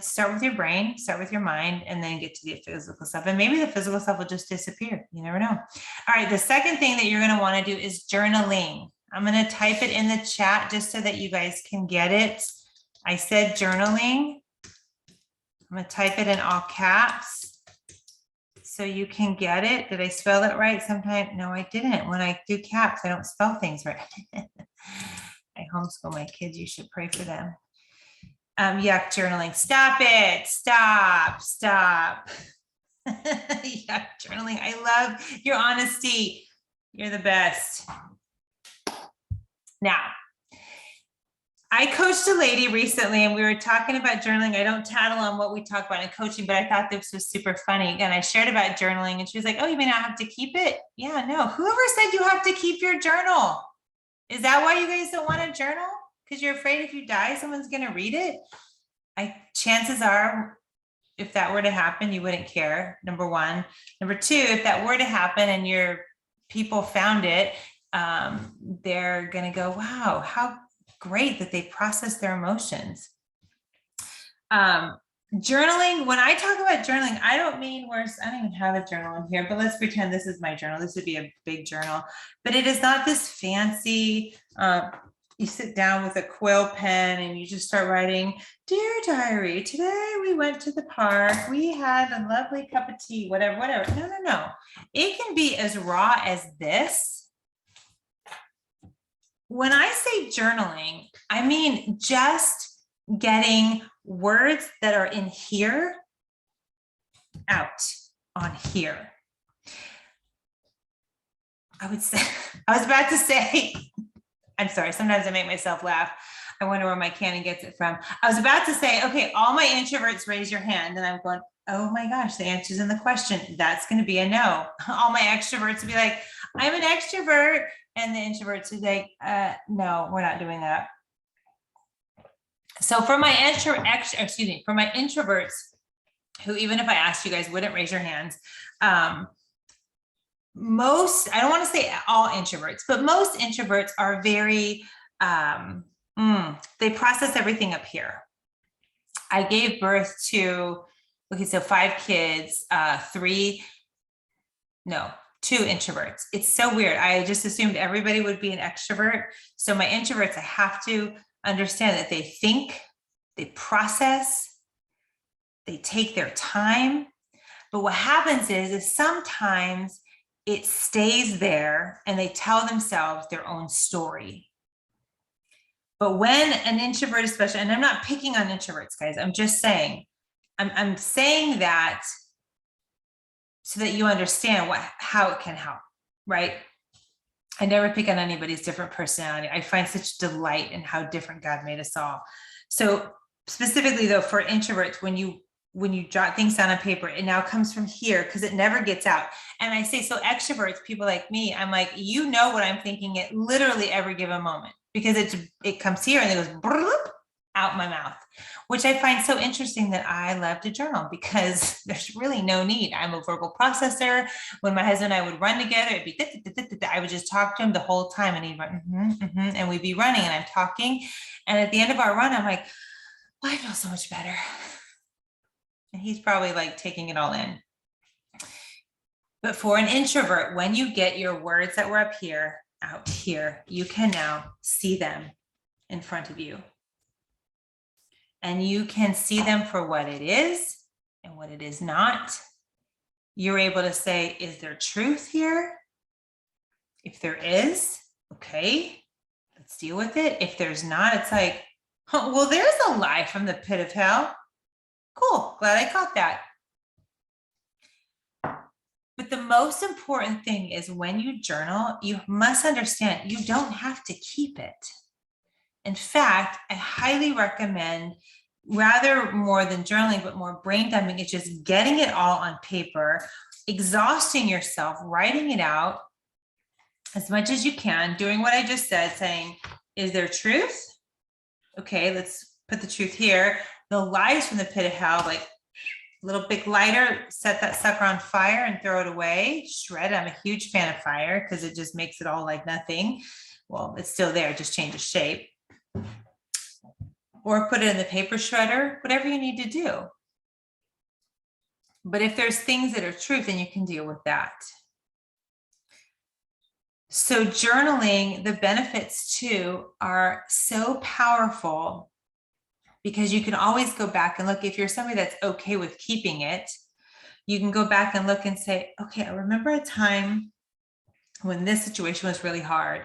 start with your brain, start with your mind, and then get to the physical stuff. And maybe the physical stuff will just disappear. You never know. All right. The second thing that you're going to want to do is journaling. I'm going to type it in the chat just so that you guys can get it. I said journaling. I'm going to type it in all caps so you can get it. Did I spell it right? Sometimes, no, I didn't. When I do caps, I don't spell things right. I homeschool my kids. You should pray for them. Yuck, journaling. Stop it. Stop. Yuck, journaling. I love your honesty. You're the best. Now, I coached a lady recently and we were talking about journaling. I don't tattle on what we talk about in coaching, but I thought this was super funny. And I shared about journaling and she was like, oh, you may not have to keep it. Yeah, no. Whoever said you have to keep your journal? Is that why you guys don't want to journal? because you're afraid if you die, someone's going to read it. Chances are, if that were to happen, you wouldn't care. Number one. Number two, if that were to happen and your people found it, they're going to go, wow, how great that they process their emotions. Journaling, when I talk about journaling, I don't mean I don't even have a journal in here, but let's pretend this is my journal. This would be a big journal, but it is not this fancy, you sit down with a quill pen and you just start writing, dear diary, today we went to the park, we had a lovely cup of tea, whatever. No. It can be as raw as this. When I say journaling, I mean just getting words that are in here out on here. I was about to say, I'm sorry, sometimes I make myself laugh. I wonder where my canon gets it from. I was about to say, okay, all my introverts raise your hand. And I'm going, oh my gosh, the answer's in the question. That's going to be a no. All my extroverts will be like, I'm an extrovert. And the introverts would be like, no, we're not doing that. So for my introverts, who even if I asked you guys wouldn't raise your hands, most, I don't want to say all introverts, but most introverts are very, they process everything up here. I gave birth to, okay, so 5 kids, 2 introverts. It's so weird. I just assumed everybody would be an extrovert. So my introverts, I have to understand that they think, they process, they take their time. But what happens is sometimes it stays there and they tell themselves their own story. But when an introvert, especially, and I'm not picking on introverts, guys, I'm just saying, I'm saying that so that you understand how it can help, right? I never pick on anybody's different personality. I find such delight in how different God made us all. So specifically though, for introverts, when you jot things down on paper, it now comes from here because it never gets out. And I say, so extroverts, people like me, I'm like, you know what I'm thinking at literally every given moment because it comes here and it goes out my mouth, which I find so interesting that I love to journal because there's really no need. I'm a verbal processor. When my husband and I would run together, it'd be, I would just talk to him the whole time and he'd run, and we'd be running and I'm talking. And at the end of our run, I'm like, oh, I feel so much better. And he's probably like taking it all in. But for an introvert, when you get your words that were up here, out here, you can now see them in front of you. And you can see them for what it is and what it is not. You're able to say, is there truth here? If there is, okay, let's deal with it. If there's not, it's like, oh, well, there's a lie from the pit of hell. Cool, glad I caught that. But the most important thing is when you journal, you must understand you don't have to keep it. In fact, I highly recommend, rather more than journaling, but more brain dumping, it's just getting it all on paper, exhausting yourself, writing it out as much as you can, doing what I just said, saying, is there truth? Okay, let's put the truth here. The lies from the pit of hell, like a little big lighter, set that sucker on fire and throw it away, shred. I'm a huge fan of fire because it just makes it all like nothing. Well, it's still there, just changes shape. Or put it in the paper shredder, whatever you need to do. But if there's things that are truth, then you can deal with that. So journaling, the benefits too are so powerful because you can always go back and look. If you're somebody that's okay with keeping it, you can go back and look and say, okay, I remember a time when this situation was really hard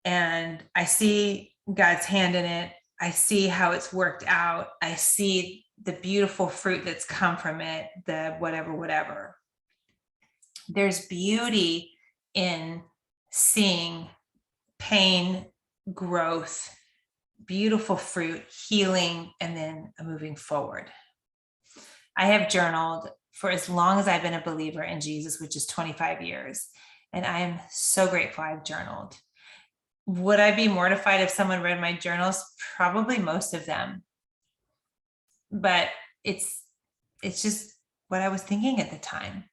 and I see God's hand in it. I see how it's worked out. I see the beautiful fruit that's come from it, the whatever. There's beauty in seeing pain, growth, beautiful fruit, healing, and then moving forward. I have journaled for as long as I've been a believer in Jesus, which is 25 years. And I am so grateful I've journaled. Would I be mortified if someone read my journals? Probably most of them. But it's just what I was thinking at the time.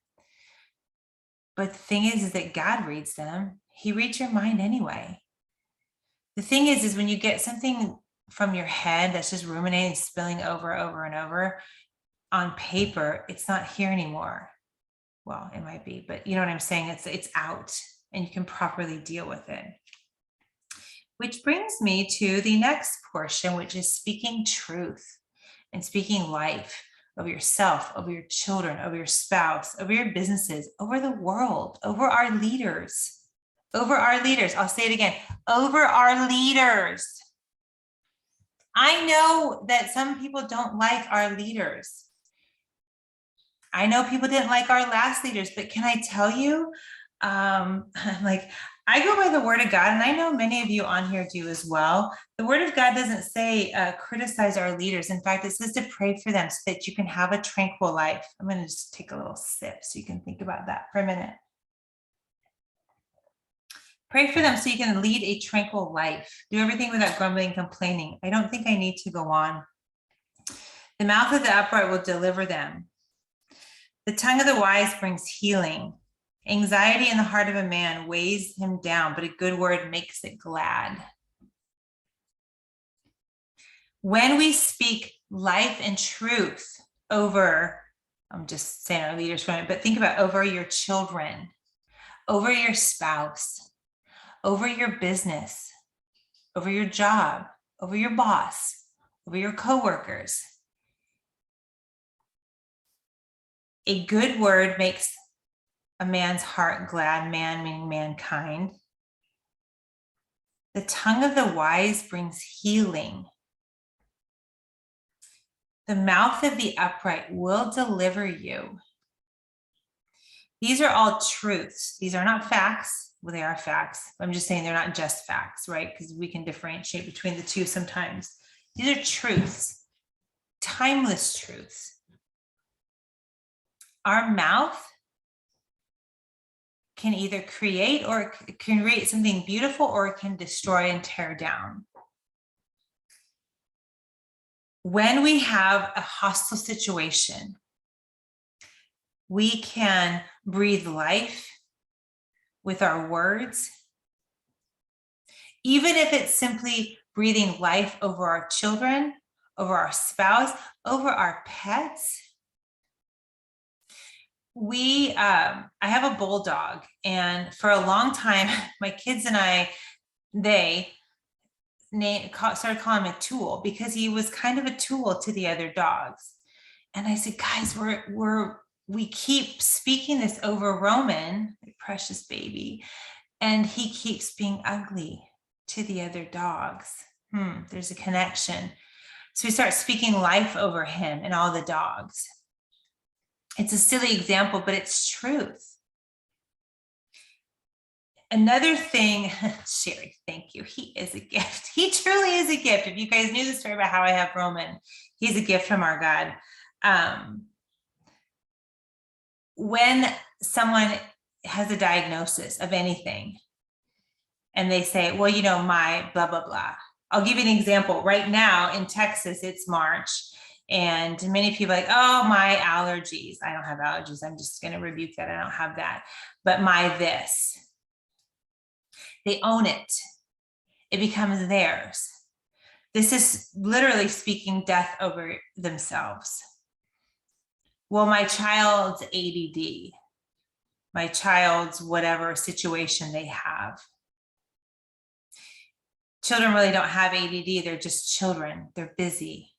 But the thing is that God reads them. He reads your mind anyway. The thing is when you get something from your head that's just ruminating, spilling over and over on paper, it's not here anymore. Well, it might be, but you know what I'm saying? It's out and you can properly deal with it. Which brings me to the next portion, which is speaking truth and speaking life over yourself, over your children, over your spouse, over your businesses, over the world, over our leaders, over our leaders. I'll say it again, over our leaders. I know that some people don't like our leaders. I know people didn't like our last leaders, but can I tell you, like, I go by the word of God, and I know many of you on here do as well. The word of God doesn't say criticize our leaders. In fact, it says to pray for them so that you can have a tranquil life. I'm going to just take a little sip so you can think about that for a minute. Pray for them so you can lead a tranquil life. Do everything without grumbling and complaining. I don't think I need to go on. The mouth of the upright will deliver them. The tongue of the wise brings healing. Anxiety in the heart of a man weighs him down, but a good word makes it glad. When we speak life and truth over, I'm just saying our leaders from it, but think about over your children, over your spouse, over your business, over your job, over your boss, over your coworkers. A good word makes a man's heart glad, man meaning mankind. The tongue of the wise brings healing. The mouth of the upright will deliver you. These are all truths. These are not facts. Well, they are facts. I'm just saying they're not just facts, right? Because we can differentiate between the two sometimes. These are truths, timeless truths. Our mouth can either create or create something beautiful, or it can destroy and tear down. When we have a hostile situation, we can breathe life with our words, even if it's simply breathing life over our children, over our spouse, over our pets. I have a bulldog, and for a long time, my kids and I, started calling him a tool because he was kind of a tool to the other dogs. And I said, guys, we keep speaking this over Roman, my precious baby, and he keeps being ugly to the other dogs. There's a connection. So we start speaking life over him and all the dogs. It's a silly example, but it's truth. Another thing, Sherry, thank you. He is a gift. He truly is a gift. If you guys knew the story about how I have Roman, he's a gift from our God. When someone has a diagnosis of anything and they say, well, my blah, blah, blah. I'll give you an example. Right now in Texas, it's March. And many people are like, oh, my allergies. I don't have allergies. I'm just going to rebuke that. I don't have that. But my this. They own it. It becomes theirs. This is literally speaking death over themselves. Well, my child's ADD, my child's whatever situation they have. Children really don't have ADD. They're just children. They're busy.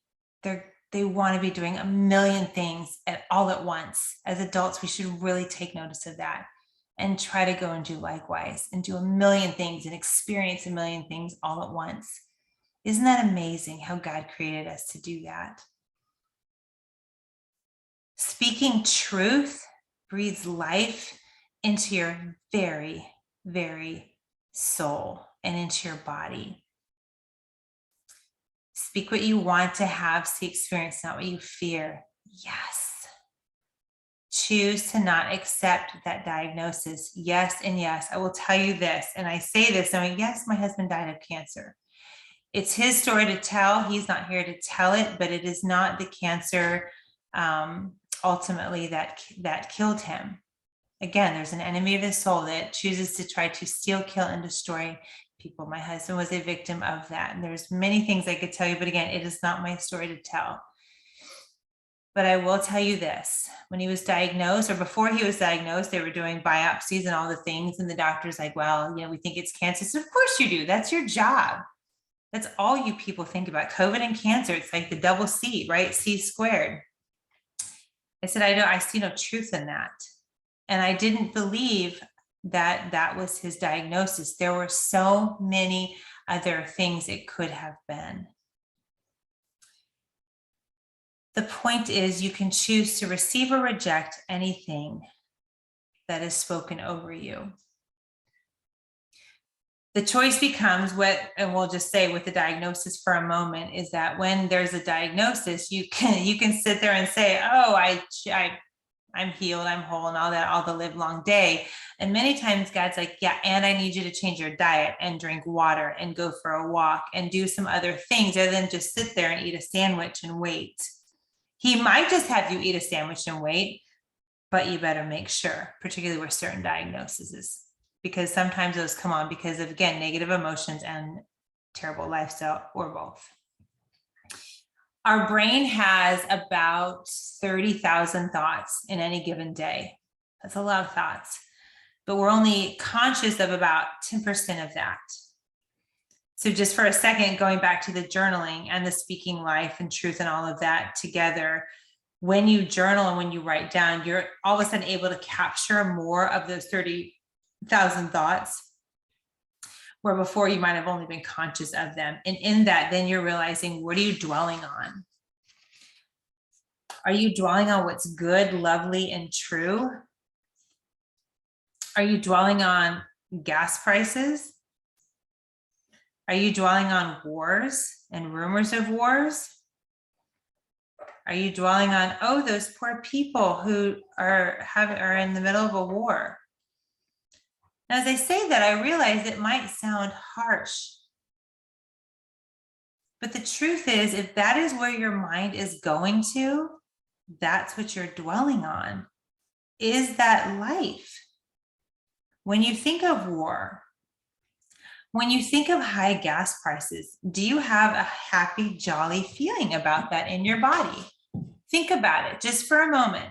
They want to be doing a million things all at once. As adults, we should really take notice of that and try to go and do likewise and do a million things and experience a million things all at once. Isn't that amazing how God created us to do that? Speaking truth breathes life into your very, very soul and into your body. Speak what you want to have, see experience, not what you fear. Yes. choose to not accept that diagnosis. Yes, and yes, I will tell you this, and I say this knowing, yes, my husband died of cancer. It's his story to tell. He's not here to tell it, but it is not the cancer ultimately that killed him. Again, there's an enemy of his soul that chooses to try to steal, kill, and destroy people. My husband was a victim of that. And there's many things I could tell you, but again, it is not my story to tell. But I will tell you this, when he was diagnosed, or before he was diagnosed, they were doing biopsies and all the things. And the doctor's like, well, we think it's cancer. So of course you do. That's your job. That's all you people think about. COVID and cancer. It's like the double C, right? C squared. I said, I see no truth in that. And I didn't believe that that was his diagnosis. There were so many other things it could have been. The point is, you can choose to receive or reject anything that is spoken over you. The choice becomes and we'll just say with the diagnosis for a moment, is that when there's a diagnosis, you can sit there and say, oh, I'm healed, I'm whole, and all that, all the live long day. And many times God's like, yeah, and I need you to change your diet and drink water and go for a walk and do some other things other than just sit there and eat a sandwich and wait. He might just have you eat a sandwich and wait, but you better make sure, particularly with certain diagnoses, because sometimes those come on because of, again, negative emotions and terrible lifestyle, or both. Our brain has about 30,000 thoughts in any given day. That's a lot of thoughts, but we're only conscious of about 10% of that. So just for a second, going back to the journaling and the speaking life and truth and all of that together, when you journal and when you write down, you're all of a sudden able to capture more of those 30,000 thoughts, where before you might have only been conscious of them. And in that, then you're realizing, what are you dwelling on? Are you dwelling on what's good, lovely, and true? Are you dwelling on gas prices? Are you dwelling on wars and rumors of wars? Are you dwelling on, oh, those poor people who are in the middle of a war? Now, as I say that, I realize it might sound harsh. But the truth is, if that is where your mind is going to, that's what you're dwelling on, is that life. When you think of war, when you think of high gas prices, do you have a happy, jolly feeling about that in your body? Think about it just for a moment.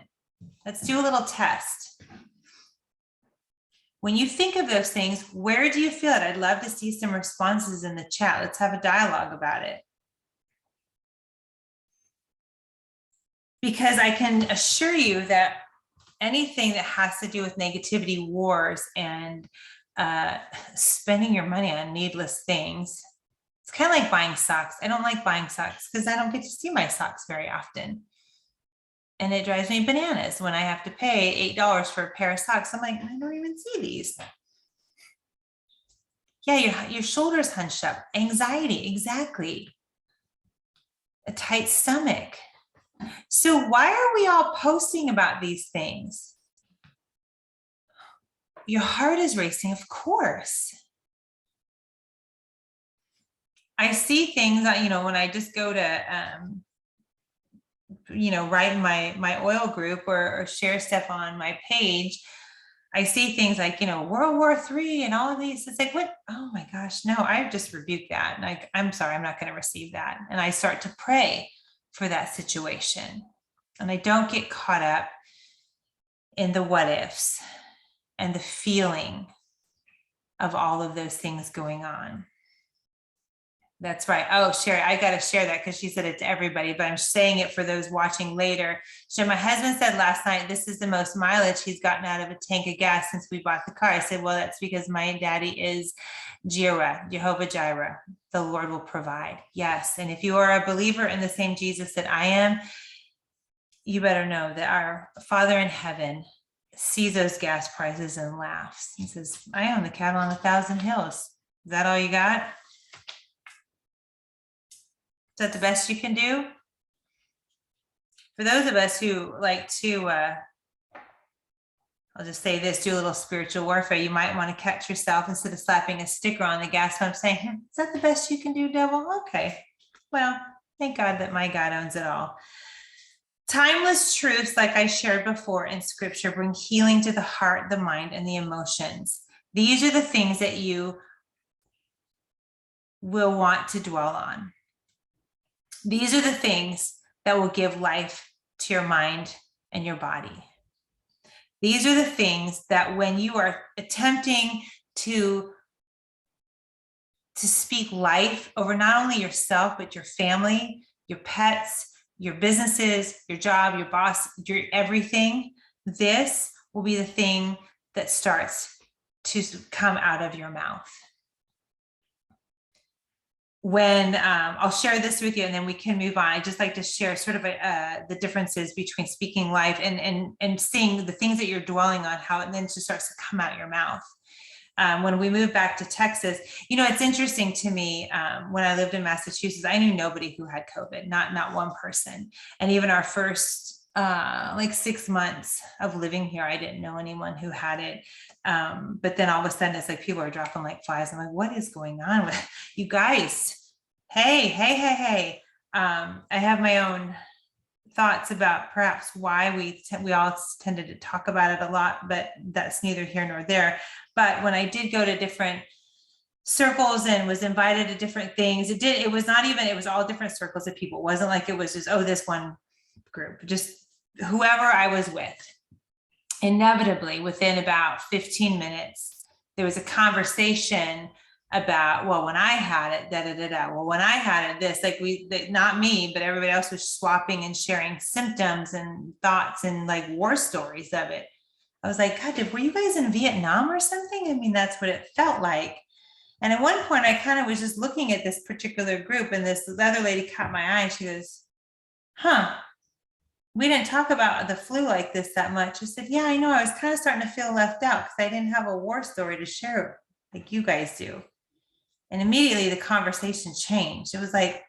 Let's do a little test. When you think of those things, where do you feel it? I'd love to see some responses in the chat. Let's have a dialogue about it. Because I can assure you that anything that has to do with negativity, wars, and spending your money on needless things, it's kind of like buying socks. I don't like buying socks because I don't get to see my socks very often. And it drives me bananas when I have to pay $8 for a pair of socks. I'm like, I don't even see these. Yeah, your shoulders hunched up. Anxiety, exactly. A tight stomach. So why are we all posting about these things? Your heart is racing, of course. I see things that, when I just go to, write in my oil group or share stuff on my page, I see things like, World War III and all of these. It's like, what? Oh my gosh, no, I just rebuke that. And I'm sorry, I'm not going to receive that. And I start to pray for that situation. And I don't get caught up in the what ifs and the feeling of all of those things going on. That's right. Oh, Sherry, I got to share that because she said it to everybody, but I'm saying it for those watching later. So my husband said last night, this is the most mileage he's gotten out of a tank of gas since we bought the car. I said, well, that's because my daddy is Jehovah Jireh. The Lord will provide. Yes. And if you are a believer in the same Jesus that I am, you better know that our Father in heaven sees those gas prices and laughs. He says, I own the cattle on 1,000 hills. Is that all you got? Is that the best you can do? For those of us who like to I'll just say this, do a little spiritual warfare. You might want to catch yourself instead of slapping a sticker on the gas pump saying, is that the best you can do, devil? Okay. Well, thank God that my God owns it all. Timeless truths, like I shared before in scripture, bring healing to the heart, the mind, and the emotions. These are the things that you will want to dwell on. These are the things that will give life to your mind and your body. These are the things that when you are attempting to speak life over not only yourself, but your family, your pets, your businesses, your job, your boss, your everything, this will be the thing that starts to come out of your mouth. When I'll share this with you and then we can move on. I just like to share sort of the differences between speaking life and seeing the things that you're dwelling on, how it then just starts to come out your mouth. When we moved back to Texas, it's interesting to me, when I lived in Massachusetts, I knew nobody who had COVID, not one person. And even our first 6 months of living here, I didn't know anyone who had it. But then all of a sudden it's like people are dropping like flies. I'm like, what is going on with you guys? Hey. I have my own thoughts about perhaps why we all tended to talk about it a lot, but that's neither here nor there. But when I did go to different circles and was invited to different things, it was all different circles of people. It wasn't like it was just, this one group, just whoever I was with. Inevitably, within about 15 minutes, there was a conversation about, well, when I had it, well, when I had it, this, not me, but everybody else was swapping and sharing symptoms and thoughts and like war stories of it. I was like, God, were you guys in Vietnam or something? I mean, that's what it felt like. And at one point I kind of was just looking at this particular group and this other lady caught my eye and she goes, we didn't talk about the flu like this that much. I said, yeah, I know. I was kind of starting to feel left out because I didn't have a war story to share like you guys do. And immediately the conversation changed. It was like,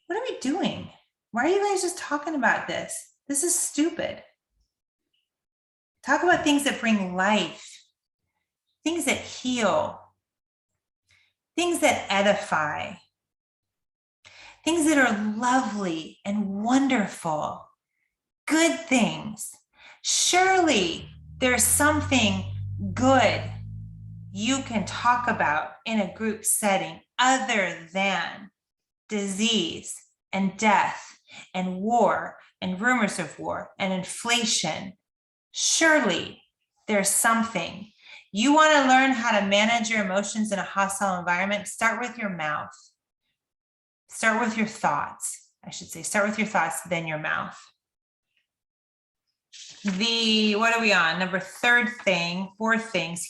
what are we doing? Why are you guys just talking about this? This is stupid. Talk about things that bring life, things that heal, things that edify, things that are lovely and wonderful, good things. Surely there's something good you can talk about in a group setting other than disease and death and war and rumors of war and inflation. Surely there's something. You want to learn how to manage your emotions in a hostile environment? Start with your mouth. Start with your thoughts. I should say, start with your thoughts, then your mouth. What are we on? Fourth thing,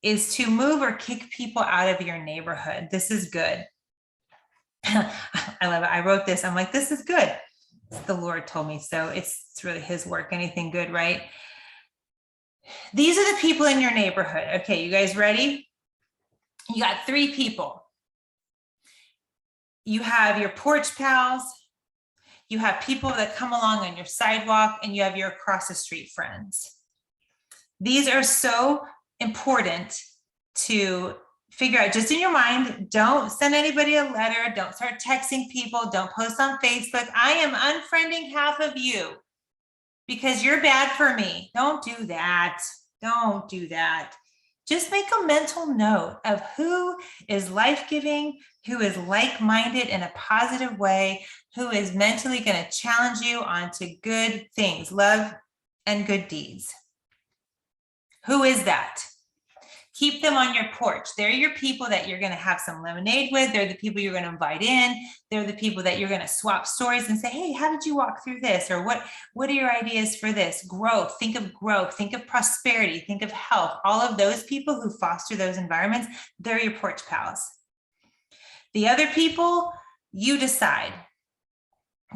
is to move or kick people out of your neighborhood. This is good. I love it. I wrote this. I'm like, this is good. The Lord told me so. It's really his work. Anything good, right? These are the people in your neighborhood. Okay, you guys ready? You got 3 people. You have your porch pals. You have people that come along on your sidewalk, and you have your across the street friends. These are so important to figure out just in your mind. Don't send anybody a letter. Don't start texting people. Don't post on Facebook. I am unfriending half of you because you're bad for me. Don't do that. Don't do that. Just make a mental note of who is life-giving, who is like-minded in a positive way, who is mentally going to challenge you onto good things, love and good deeds. Who is that? Keep them on your porch. They're your people that you're going to have some lemonade with. They're the people you're going to invite in. They're the people that you're going to swap stories and say, hey, how did you walk through this? Or what are your ideas for this? Growth. Think of prosperity. Think of health. All of those people who foster those environments, they're your porch pals. The other people, you decide.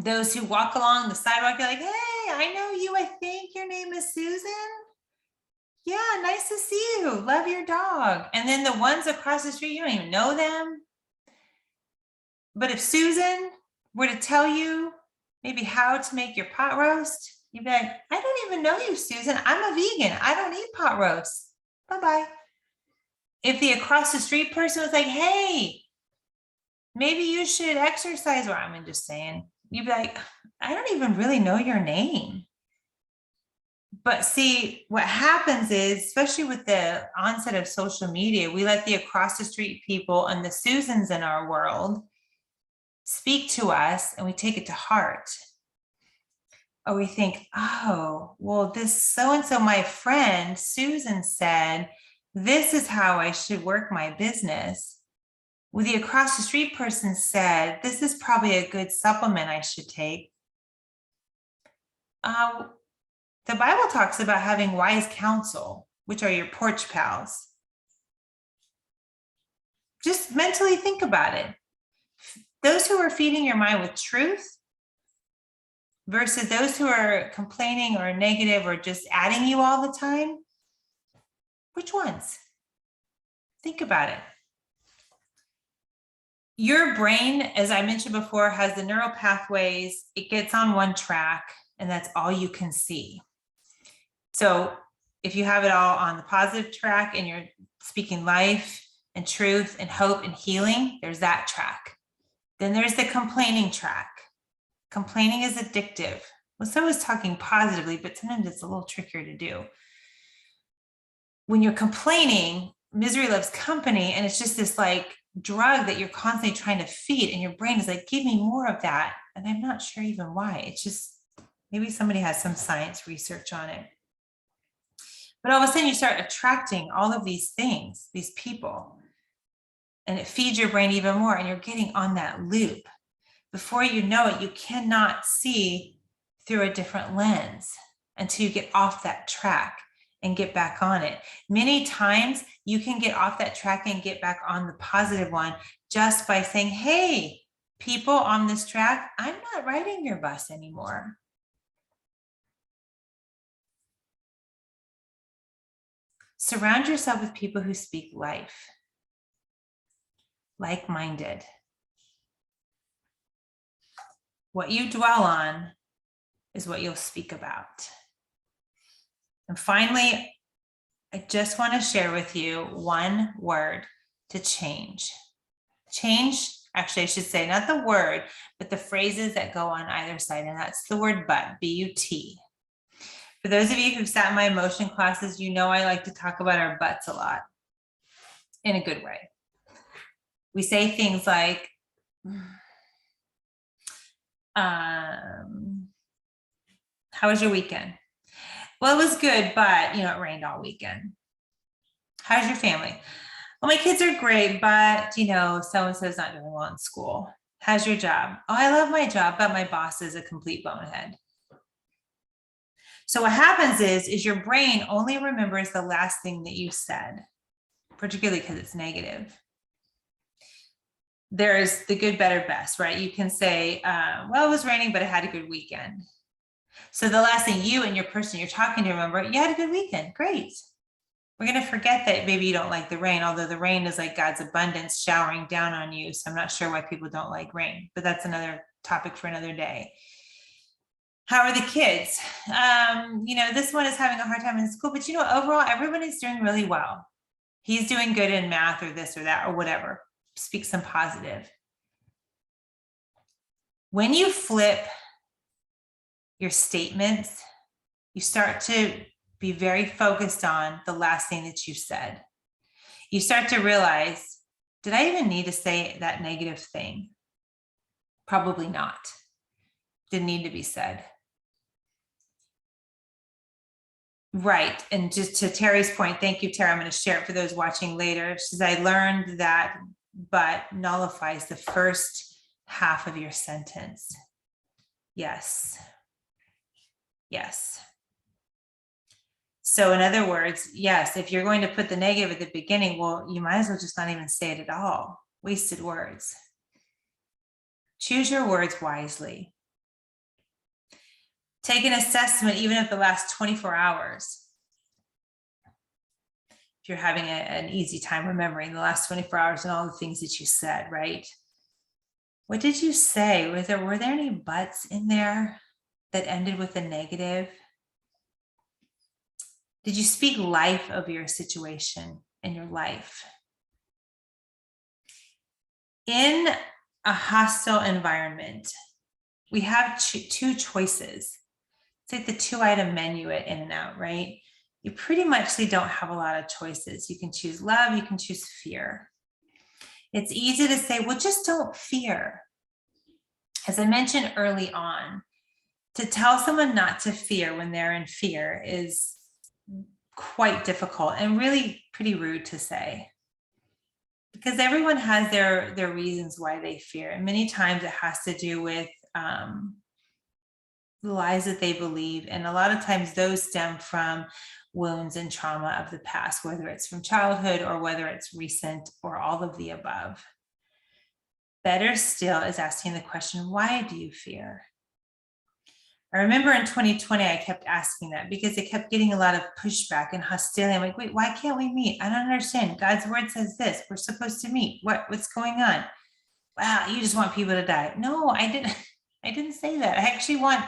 Those who walk along the sidewalk, you're like, hey, I know you. I think your name is Susan. Yeah, nice to see you. Love your dog. And then the ones across the street, you don't even know them. But if Susan were to tell you maybe how to make your pot roast, You'd be like, I don't even know you, Susan. I'm a vegan. I don't eat pot roast. Bye-bye. If the across the street person was like, hey, maybe you should exercise, or I'm just saying, you'd be like, I don't even really know your name. But see, what happens is, especially with the onset of social media, we let the across the street people and the Susans in our world speak to us, and we take it to heart. Or we think, oh, well, this so-and-so, my friend Susan said, this is how I should work my business. Well, the across the street person said, this is probably a good supplement I should take. The Bible talks about having wise counsel, which are your porch pals. Just mentally think about it. Those who are feeding your mind with truth versus those who are complaining or negative or just adding you all the time. Which ones? Think about it. Your brain, as I mentioned before, has the neural pathways. It gets on one track, and that's all you can see. So if you have it all on the positive track and you're speaking life and truth and hope and healing, there's that track. Then there's the complaining track. Complaining is addictive. Well, so is talking positively, but sometimes it's a little trickier to do. When you're complaining, misery loves company, and it's just this like drug that you're constantly trying to feed, and your brain is like, give me more of that. And I'm not sure even why. It's just, maybe somebody has some science research on it. But all of a sudden you start attracting all of these things, these people, and it feeds your brain even more, and you're getting on that loop. Before you know it, you cannot see through a different lens until you get off that track and get back on it. Many times you can get off that track and get back on the positive one just by saying, hey, people on this track, I'm not riding your bus anymore. Surround yourself with people who speak life, like-minded. What you dwell on is what you'll speak about. And finally, I just want to share with you one word to change. Change, actually, I should say not the word, but the phrases that go on either side, and that's the word but, B-U-T. For those of you who've sat in my emotion classes, you know I like to talk about our butts a lot, in a good way. We say things like, how was your weekend? Well, it was good, but it rained all weekend. How's your family? Well, my kids are great, but so-and-so's not doing well in school. How's your job? Oh, I love my job, but my boss is a complete bonehead. So what happens is your brain only remembers the last thing that you said, particularly because it's negative. There's the good, better, best, right? You can say, well, it was raining, but I had a good weekend. So the last thing you and your person you're talking to remember, you had a good weekend. Great. We're going to forget that maybe you don't like the rain, although the rain is like God's abundance showering down on you. So I'm not sure why people don't like rain, but that's another topic for another day. How are the kids? This one is having a hard time in school, but overall, everybody's doing really well. He's doing good in math or this or that or whatever. Speak some positive. When you flip your statements, you start to be very focused on the last thing that you said. You start to realize, did I even need to say that negative thing? Probably not. Didn't need to be said. Right. And just to Terry's point, thank you, Terry. I'm going to share it for those watching later. She says, I learned that but nullifies the first half of your sentence. Yes. Yes. So in other words, yes, if you're going to put the negative at the beginning, well, you might as well just not even say it at all. Wasted words. Choose your words wisely. Take an assessment even of the last 24 hours. If you're having an easy time remembering the last 24 hours and all the things that you said, right? What did you say? Were there any buts in there? that ended with a negative? Did you speak life of your situation in your life? In a hostile environment, we have two choices. It's like the 2-item menu at In-N-Out, right? You pretty much don't have a lot of choices. You can choose love, you can choose fear. It's easy to say, well, just don't fear. As I mentioned early on, to tell someone not to fear when they're in fear is quite difficult and really pretty rude to say. Because everyone has their reasons why they fear. And many times it has to do with the lies that they believe. And a lot of times those stem from wounds and trauma of the past, whether it's from childhood or whether it's recent or all of the above. Better still is asking the question, why do you fear? I remember in 2020, I kept asking that because I kept getting a lot of pushback and hostility. I'm like, wait, why can't we meet? I don't understand. God's word says this. We're supposed to meet. What's going on? Wow, you just want people to die. No, I didn't say that. I actually want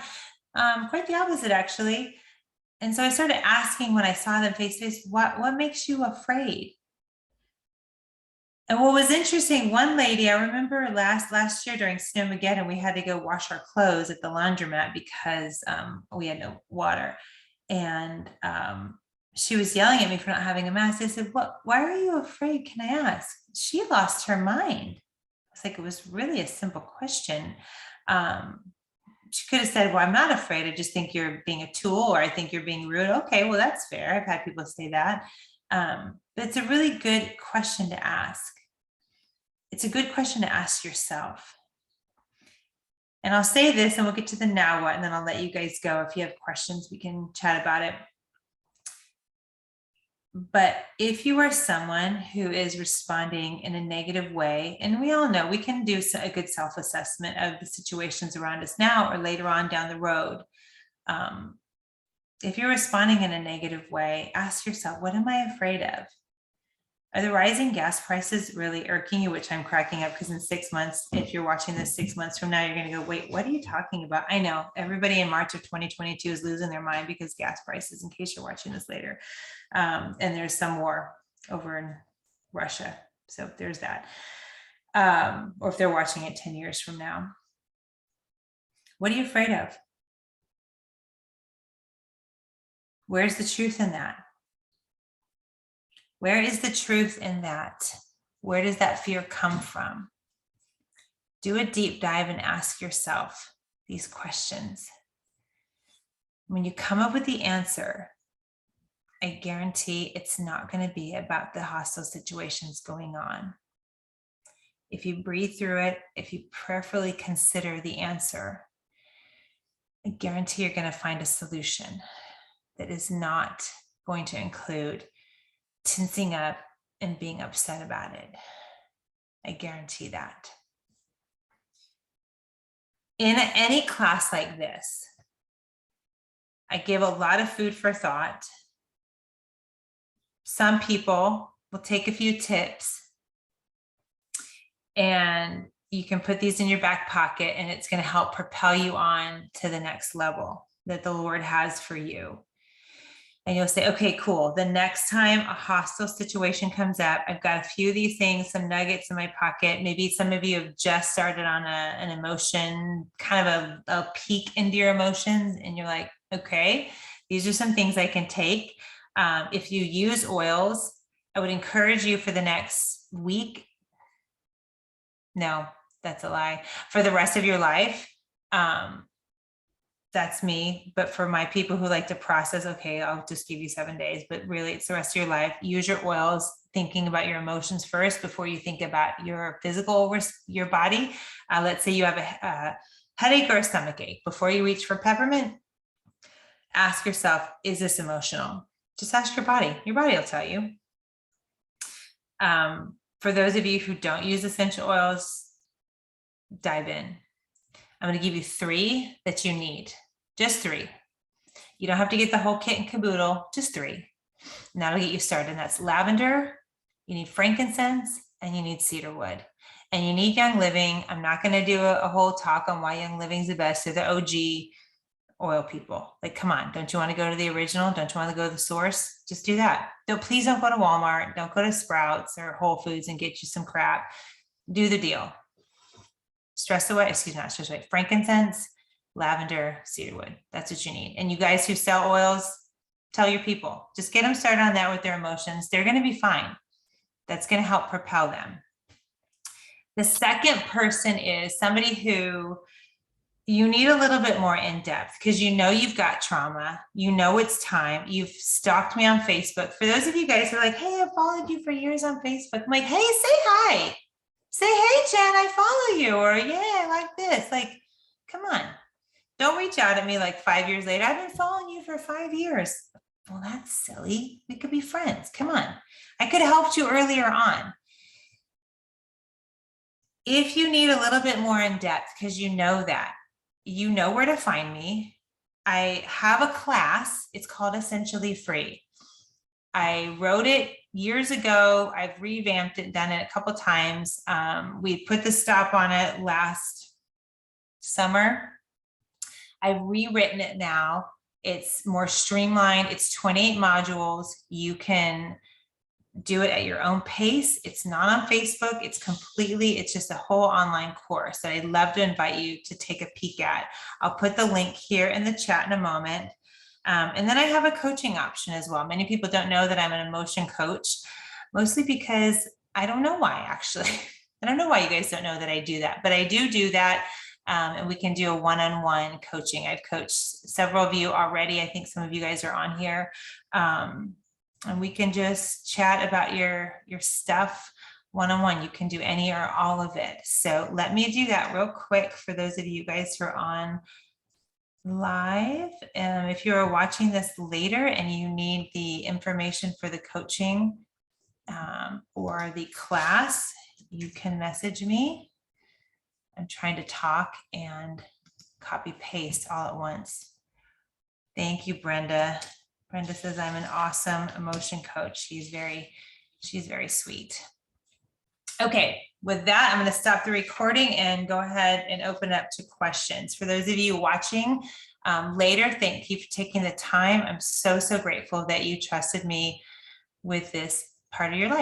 quite the opposite, actually. And so I started asking when I saw them face to face, what makes you afraid? And what was interesting, one lady, I remember last year during Snowmageddon, we had to go wash our clothes at the laundromat because we had no water. And she was yelling at me for not having a mask. I said, why are you afraid? Can I ask? She lost her mind. It's like, it was really a simple question. She could have said, well, I'm not afraid. I just think you're being a tool, or I think you're being rude. Okay, well, that's fair. I've had people say that. But it's a really good question to ask. It's a good question to ask yourself. And I'll say this and we'll get to the now what, and then I'll let you guys go. If you have questions, we can chat about it. But if you are someone who is responding in a negative way, and we all know we can do a good self-assessment of the situations around us now or later on down the road. If you're responding in a negative way, ask yourself, what am I afraid of? Are the rising gas prices really irking you? Which I'm cracking up because in 6 months, if you're watching this 6 months from now, you're going to go, wait, what are you talking about? I know everybody in March of 2022 is losing their mind because gas prices, in case you're watching this later. And there's some war over in Russia. So there's that. Or if they're watching it 10 years from now. What are you afraid of? Where's the truth in that? Where is the truth in that? Where does that fear come from? Do a deep dive and ask yourself these questions. When you come up with the answer, I guarantee it's not going to be about the hostile situations going on. If you breathe through it, if you prayerfully consider the answer, I guarantee you're going to find a solution that is not going to include tensing up and being upset about it. I guarantee that. In any class like this, I give a lot of food for thought. Some people will take a few tips and you can put these in your back pocket and it's going to help propel you on to the next level that the Lord has for you. And you'll say, okay, cool. The next time a hostile situation comes up, I've got a few of these things, some nuggets in my pocket. Maybe some of you have just started on an emotion, kind of a peek into your emotions. And you're like, okay, these are some things I can take. If you use oils, I would encourage you for the next week. No, that's a lie. For the rest of your life, that's me. But for my people who like to process, okay, I'll just give you 7 days, but really it's the rest of your life. Use your oils, thinking about your emotions first before you think about your physical, your body. Let's say you have a headache or a stomach ache. Before you reach for peppermint, ask yourself, is this emotional? Just ask your body. Your body will tell you. For those of you who don't use essential oils, dive in. I'm going to give you 3 that you need. Just 3. You don't have to get the whole kit and caboodle, just 3. And that'll get you started. And that's lavender, you need frankincense, and you need cedarwood. And you need Young Living. I'm not going to do a whole talk on why Young Living is the best. They're the OG. oil people. Like, come on, don't you want to go to the original? Don't you want to go to the source? Just do that. Please don't go to Walmart. Don't go to Sprouts or Whole Foods and get you some crap. Do the deal. Not stress away. Frankincense, lavender, cedarwood. That's what you need. And you guys who sell oils, tell your people, just get them started on that with their emotions. They're going to be fine. That's going to help propel them. The second person is somebody who you need a little bit more in depth because you know you've got trauma. You know it's time. You've stalked me on Facebook. For those of you guys who are like, hey, I've followed you for years on Facebook. I'm like, hey, say hi. Say, hey, Jen, I follow you. Or, yeah, I like this. Like, come on. Don't reach out at me like 5 years later. I've been following you for 5 years. Well, that's silly. We could be friends. Come on. I could have helped you earlier on. If you need a little bit more in depth, because you know that, you know where to find me. I have a class. It's called Essentially Free. I wrote it years ago. I've revamped it, done it a couple times. We put the stop on it last summer. I've rewritten it now. It's more streamlined. It's 28 modules. You can do it at your own pace. It's not on Facebook. It's just a whole online course that I'd love to invite you to take a peek at. I'll put the link here in the chat in a moment. And then I have a coaching option as well. Many people don't know that I'm an emotion coach, mostly because I don't know why, actually. I don't know why you guys don't know that I do that, but I do that. And we can do a one-on-one coaching. I've coached several of you already. I think some of you guys are on here. And we can just chat about your stuff one-on-one. You can do any or all of it. So let me do that real quick for those of you guys who are on live. If you're watching this later and you need the information for the coaching or the class, you can message me. I'm trying to talk and copy paste all at once. Thank you, Brenda. Brenda says I'm an awesome emotion coach. She's very sweet. Okay, with that, I'm going to stop the recording and go ahead and open up to questions. For those of you watching later, thank you for taking the time. I'm so grateful that you trusted me with this part of your life.